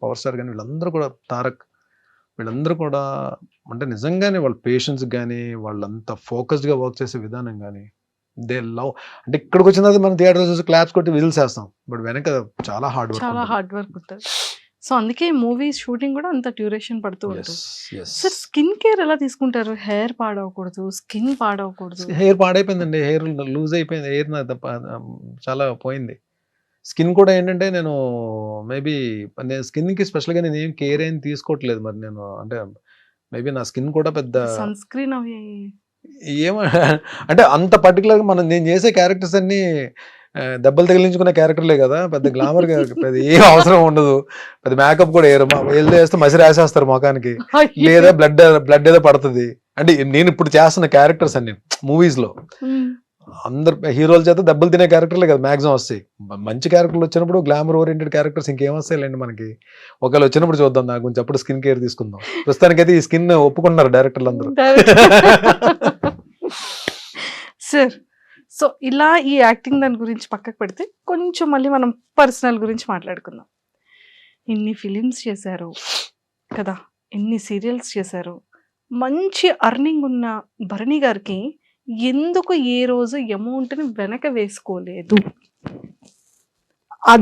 పవర్ స్టార్ కానీ వీళ్ళందరూ కూడా, తారక్ వీళ్ళందరూ కూడా అంటే నిజంగానే వాళ్ళ పేషెన్స్ కానీ, వాళ్ళంతా ఫోకస్డ్గా వర్క్ చేసే విధానం కానీ, దే లవ్. అంటే ఇక్కడికి వచ్చిన తర్వాత మనం థియేటర్ చూసి క్లాప్స్ కొట్టి విజిల్స్ వేస్తాం, బట్ వెనక చాలా హార్డ్ వర్క్ ఉంటుంది. సో అందుకే మూవీస్ షూటింగ్ కూడా అంత డ్యూరేషన్ పడుతూ ఉంటుంది. వర్క్. సార్ స్కిన్ కేర్ ఎలా తీసుకుంటారు? హెయిర్ పాడవకూడదు, స్కిన్ పాడవకూడదు. హెయిర్ పాడైపోయిందండి, హెయిర్ లూజ్ అయిపోయింది, హెయిర్ చాలా పోయింది. స్కిన్ కూడా ఏంటంటే నేను మేబీ నేను స్కిన్కి స్పెషల్గా నేను ఏం కేర్ ఏం తీసుకోవట్లేదు. మరి నేను అంటే మేబీ నా స్కిన్ కూడా పెద్ద సన్ స్క్రీన్ అవి ఏమో అంటే అంత పర్టికులర్గా నేను చేసే క్యారెక్టర్స్ అన్నీ దెబ్బలు తగిలించుకునే క్యారెక్టర్లే కదా, పెద్ద గ్లామర్గా పెద్ద ఏం అవసరం ఉండదు, పెద్ద మేకప్ కూడా వేయరు, వెళ్ళి వేస్తే మసి రాసేస్తారు ముఖానికి, లేదా బ్లడ్ ఏదో పడుతుంది. అంటే నేను ఇప్పుడు చేస్తున్న క్యారెక్టర్స్ అన్ని మూవీస్లో అందరు హీరోల చేత దెబ్బలు తినే క్యారెక్టర్లే కదా మ్యాక్సిమం వస్తాయి. మంచి క్యారెక్టర్లు వచ్చినప్పుడు గ్లామర్ ఓరియంటెడ్ క్యారెక్టర్స్ ఇంకేం వస్తాయిలేండి మనకి. ఒకవేళ వచ్చినప్పుడు చూద్దాం, నాకు కొంచెం అప్పుడు స్కిన్ కేర్ తీసుకుందాం. ప్రస్తుతానికైతే ఈ స్కిన్ ఒప్పుకున్నారు డైరెక్టర్లు అందరూ. సార్ సో ఇలా ఈ యాక్టింగ్ దాని గురించి పక్కకు పెడితే కొంచెం మళ్ళీ మనం పర్సనల్ గురించి మాట్లాడుకుందాం. ఇన్ని ఫిలిమ్స్ చేశారు కదా, ఎన్ని సీరియల్స్ చేశారు, మంచి అర్నింగ్ ఉన్న భరణి గారికి ఎందుకు ఏ రోజు అమౌంట్ని వెనక వేసుకోలేదు?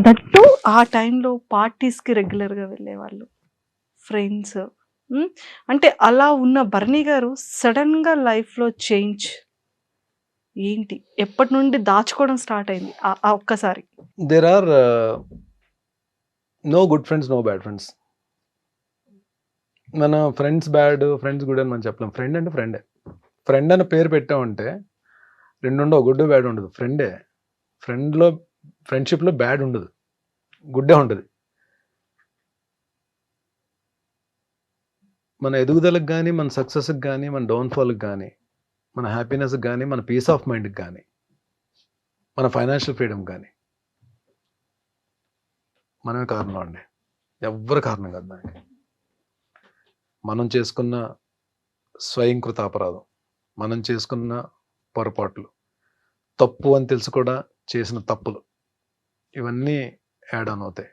దట్టు ఆ టైంలో పార్టీస్కి రెగ్యులర్గా వెళ్ళేవాళ్ళు, ఫ్రెండ్స్. అంటే అలా ఉన్న భరణి గారు సడన్గా లైఫ్లో చేంజ్ ఏంటి? ఎప్పటి నుండి దాచుకోవడం స్టార్ట్ అయింది ఆ ఒక్కసారి? There are no good friends, no bad friends. మన ఫ్రెండ్స్ బ్యాడ్, ఫ్రెండ్స్ గుడ్ అని మనం చెప్పలేం. ఫ్రెండ్ అంటే ఫ్రెండే. ఫ్రెండ్ అని పేరు పెట్టామంటే రెండు ఉండవు, గుడ్ బ్యాడ్ ఉండదు. ఫ్రెండే. ఫ్రెండ్షిప్లో బ్యాడ్ ఉండదు, గుడ్డే ఉంటుంది. మన ఎదుగుదలకు కానీ, మన సక్సెస్కి కానీ, మన డౌన్ఫాల్కి కానీ, మన హ్యాపీనెస్కి కానీ, మన పీస్ ఆఫ్ మైండ్కి కానీ, మన ఫైనాన్షియల్ ఫ్రీడమ్ కానీ మనమే కారణం అండి. ఎవ్వరు కారణం కాదు దానికి. మనం చేసుకున్న స్వయంకృత అపరాధం, మనం చేసుకున్న పొరపాట్లు, తప్పు అని తెలుసు కూడా చేసిన తప్పులు, ఇవన్నీ యాడ్ ఆన్ అవుతాయి.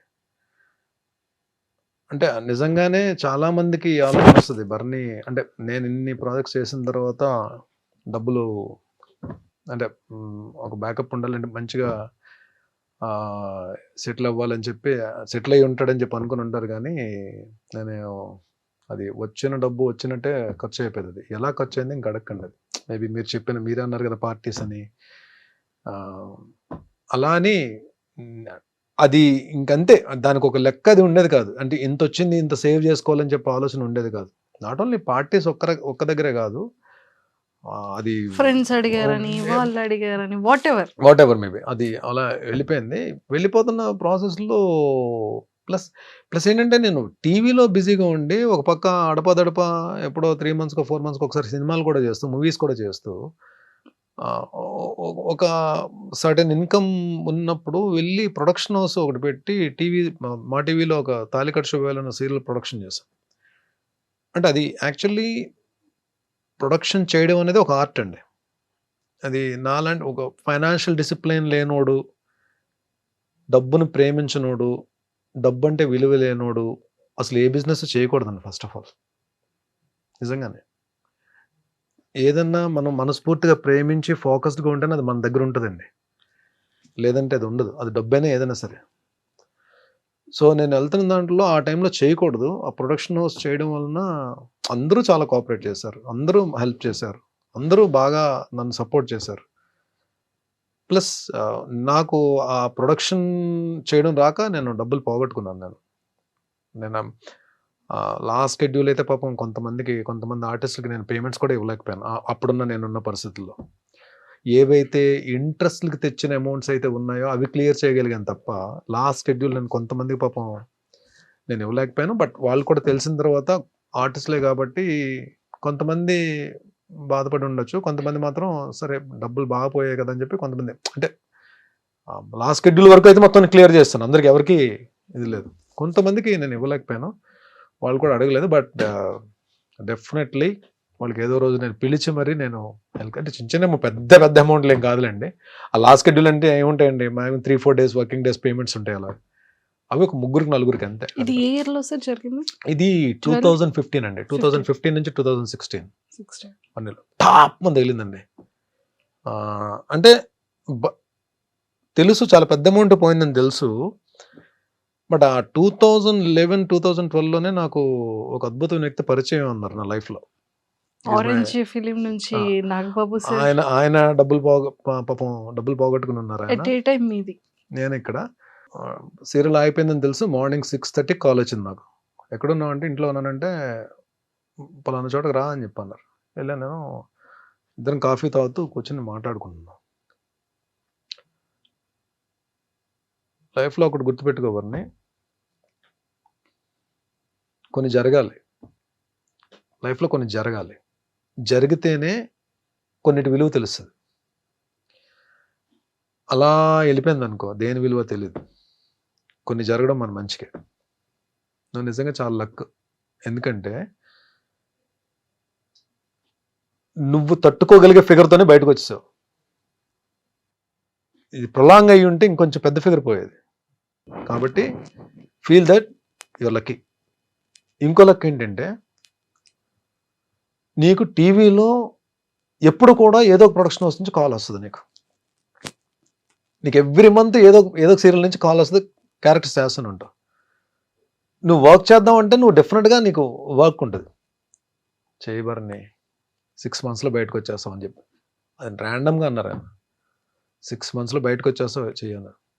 అంటే నిజంగానే చాలామందికి ఆలోచన వస్తుంది, భరణి అంటే నేను ఇన్ని ప్రాజెక్ట్స్ చేసిన తర్వాత డబ్బులు అంటే ఒక బ్యాకప్ ఉండాలంటే మంచిగా సెటిల్ అవ్వాలని చెప్పి, సెటిల్ అయ్యి ఉంటాడని చెప్పి అనుకుని ఉంటారు. కానీ నేను అది వచ్చిన డబ్బు వచ్చినట్టే ఖర్చు అయిపోయింది. అది ఎలా ఖర్చు అయింది ఇంక అడగండి. అది మేబీ మీరే అన్నారు కదా పార్టీస్ అని, అలా అని అది ఇంకంతే. దానికి ఒక లెక్క అది ఉండేది కాదు. అంటే ఇంత వచ్చింది ఇంత సేవ్ చేసుకోవాలని చెప్పి ఆలోచన ఉండేది కాదు. నాట్ ఓన్లీ పార్టీస్ ఒక్క దగ్గరే కాదు, అది ఫ్రెండ్స్ అడిగారని, వాళ్ళు అడిగారని, వాట్ ఎవర్ మేబీ అది అలా వెళ్ళిపోయింది. వెళ్ళిపోతున్న ప్రాసెస్లో ప్లస్ ఏంటంటే నేను టీవీలో బిజీగా ఉండి ఒక పక్క అడపదడప ఎప్పుడో 3 months 4 months ఒకసారి సినిమాలు కూడా చేస్తూ, మూవీస్ కూడా చేస్తూ, ఒక సర్టెన్ ఇన్కమ్ ఉన్నప్పుడు వెళ్ళి ప్రొడక్షన్ హౌస్ ఒకటి పెట్టి మా టీవీలో ఒక తాలికట్ శుభవేళ సీరియల్ ప్రొడక్షన్ చేశాను. అంటే అది యాక్చువల్లీ ప్రొడక్షన్ చేయడం అనేది ఒక ఆర్ట్ అండి. అది నాలాంటి ఒక ఫైనాన్షియల్ డిసిప్లిన్ లేనోడు, డబ్బును ప్రేమించనోడు, డబ్బు అంటే విలువ లేనోడు అసలు ఏ బిజినెస్ చేయకూడదండి. ఫస్ట్ ఆఫ్ ఆల్ నిజంగానే ఏదన్నా మనం మనస్ఫూర్తిగా ప్రేమించి ఫోకస్డ్గా ఉంటేనే అది మన దగ్గర ఉంటుందండి, లేదంటే అది ఉండదు. అది డబ్బైనా ఏదైనా సరే. సో నేను వెళ్తున్న దాంట్లో ఆ టైంలో చేయకూడదు. ఆ ప్రొడక్షన్ హౌస్ చేయడం వలన అందరూ చాలా కోఆపరేట్ చేశారు, అందరూ హెల్ప్ చేశారు, అందరూ బాగా నన్ను సపోర్ట్ చేశారు. ప్లస్ నాకు ఆ ప్రొడక్షన్ చేయడం రాక నేను డబ్బులు పోగొట్టుకున్నాను. నేను లాస్ట్ షెడ్యూల్ అయితే పాపం కొంతమంది ఆర్టిస్టులకి నేను పేమెంట్స్ కూడా ఇవ్వలేకపోయాను నేనున్న పరిస్థితుల్లో. ఏవైతే ఇంట్రెస్ట్లకి తెచ్చిన అమౌంట్స్ అయితే ఉన్నాయో అవి క్లియర్ చేయగలిగాను తప్ప లాస్ట్ షెడ్యూల్ నేను కొంతమందికి పాపం నేను ఇవ్వలేకపోయాను. బట్ వాళ్ళు కూడా తెలిసిన తర్వాత ఆర్టిస్టులే కాబట్టి కొంతమంది బాధపడి ఉండొచ్చు, కొంతమంది మాత్రం సరే డబ్బులు బాగా పోయాయి కదా అని చెప్పి కొంతమంది, అంటే లాస్ట్ షెడ్యూల్ వరకు అయితే మొత్తం క్లియర్ చేస్తాను, అందరికి ఎవరికి ఇది లేదు. కొంతమందికి నేను ఇవ్వలేకపోయాను, వాళ్ళు కూడా అడగలేదు. బట్ డెఫినెట్లీ వాళ్ళకి ఏదో రోజు నేను పిలిచి మరి నేను అంటే చిన్న చిన్న పెద్ద పెద్ద అమౌంట్లు ఏం కాదులేండి. ఆ లాస్ట్ షెడ్యూల్ అంటే ఏముంటాయండి, మేము 3-4 డేస్ వర్కింగ్ డేస్ పేమెంట్స్ ఉంటాయి అలా. అవి ఒక 3-4 అంతే. ఇది ఏ ఇయర్ లో సార్ జరిగింది? ఇది 2015 అండి. 2015 నుంచి 2016 అన్నిలో టాప్ మంది తగిలిందండి. అంటే తెలుసు చాలా పెద్ద అమౌంట్ పోయిందని తెలుసు. బట్ ఆ 2011-2012లోనే నాకు ఒక అద్భుతమైన వ్యక్తి పరిచయం అన్నారు నా లైఫ్ లో. ఆరెంజ్ ఫిలిం నుంచి నాగబాబు సార్. ఆయన పాపం డబ్బులు పోగొట్టుకుని ఉన్నారు. ఎట్ ఏ టైం మీది? నేను ఇక్కడ సీరియల్ అయిపోయిందని తెలుసు. మార్నింగ్ 6:30 కాల్ వచ్చింది నాకు. ఎక్కడున్నావు అంటే ఇంట్లో ఉన్నానంటే పలానా చోటకి రా అని చెప్పన్నారు. వెళ్ళాను. నేను ఇద్దరం కాఫీ తాగుతూ కూర్చొని మాట్లాడుకుంటున్నాం. లైఫ్లో ఒకటి గుర్తుపెట్టుకోవాలని, కొన్ని జరగాలి లైఫ్లో, కొన్ని జరగాలి. జరిగితేనే కొన్నిటి విలువ తెలుస్తుంది. అలా వెళ్ళిపోయింది అనుకో, దేని విలువ తెలియదు. కొన్ని జరగడం మన మంచికే. నువ్వు నిజంగా చాలా లక్. ఎందుకంటే నువ్వు తట్టుకోగలిగే ఫిగర్తోనే బయటకు వచ్చావు. ఇది ప్రొలాంగ్ అయ్యి ఉంటే ఇంకొంచెం పెద్ద ఫిగర్ పోయేది. కాబట్టి ఫీల్ దట్ యువర్ లక్కీ. ఇంకో లక్ ఏంటంటే నీకు టీవీలో ఎప్పుడు కూడా ఏదో ఒక ప్రొడక్షన్ హౌస్ నుంచి కాల్ వస్తుంది. నీకు ఎవ్రీ మంత్ ఏదో ఒక సీరియల్ నుంచి కాల్ వస్తుంది. క్యారెక్టర్స్ చేస్తూనే ఉంటావు. నువ్వు వర్క్ చేద్దాం అంటే నువ్వు డెఫినెట్గా నీకు వర్క్ ఉంటుంది. చేయబరని 6 monthsలో బయటకు వచ్చేస్తావు అని చెప్పి అది ర్యాండమ్గా అన్నారు. 6 monthsలో బయటకు వచ్చేస్తావు చెయ్యన్నారు.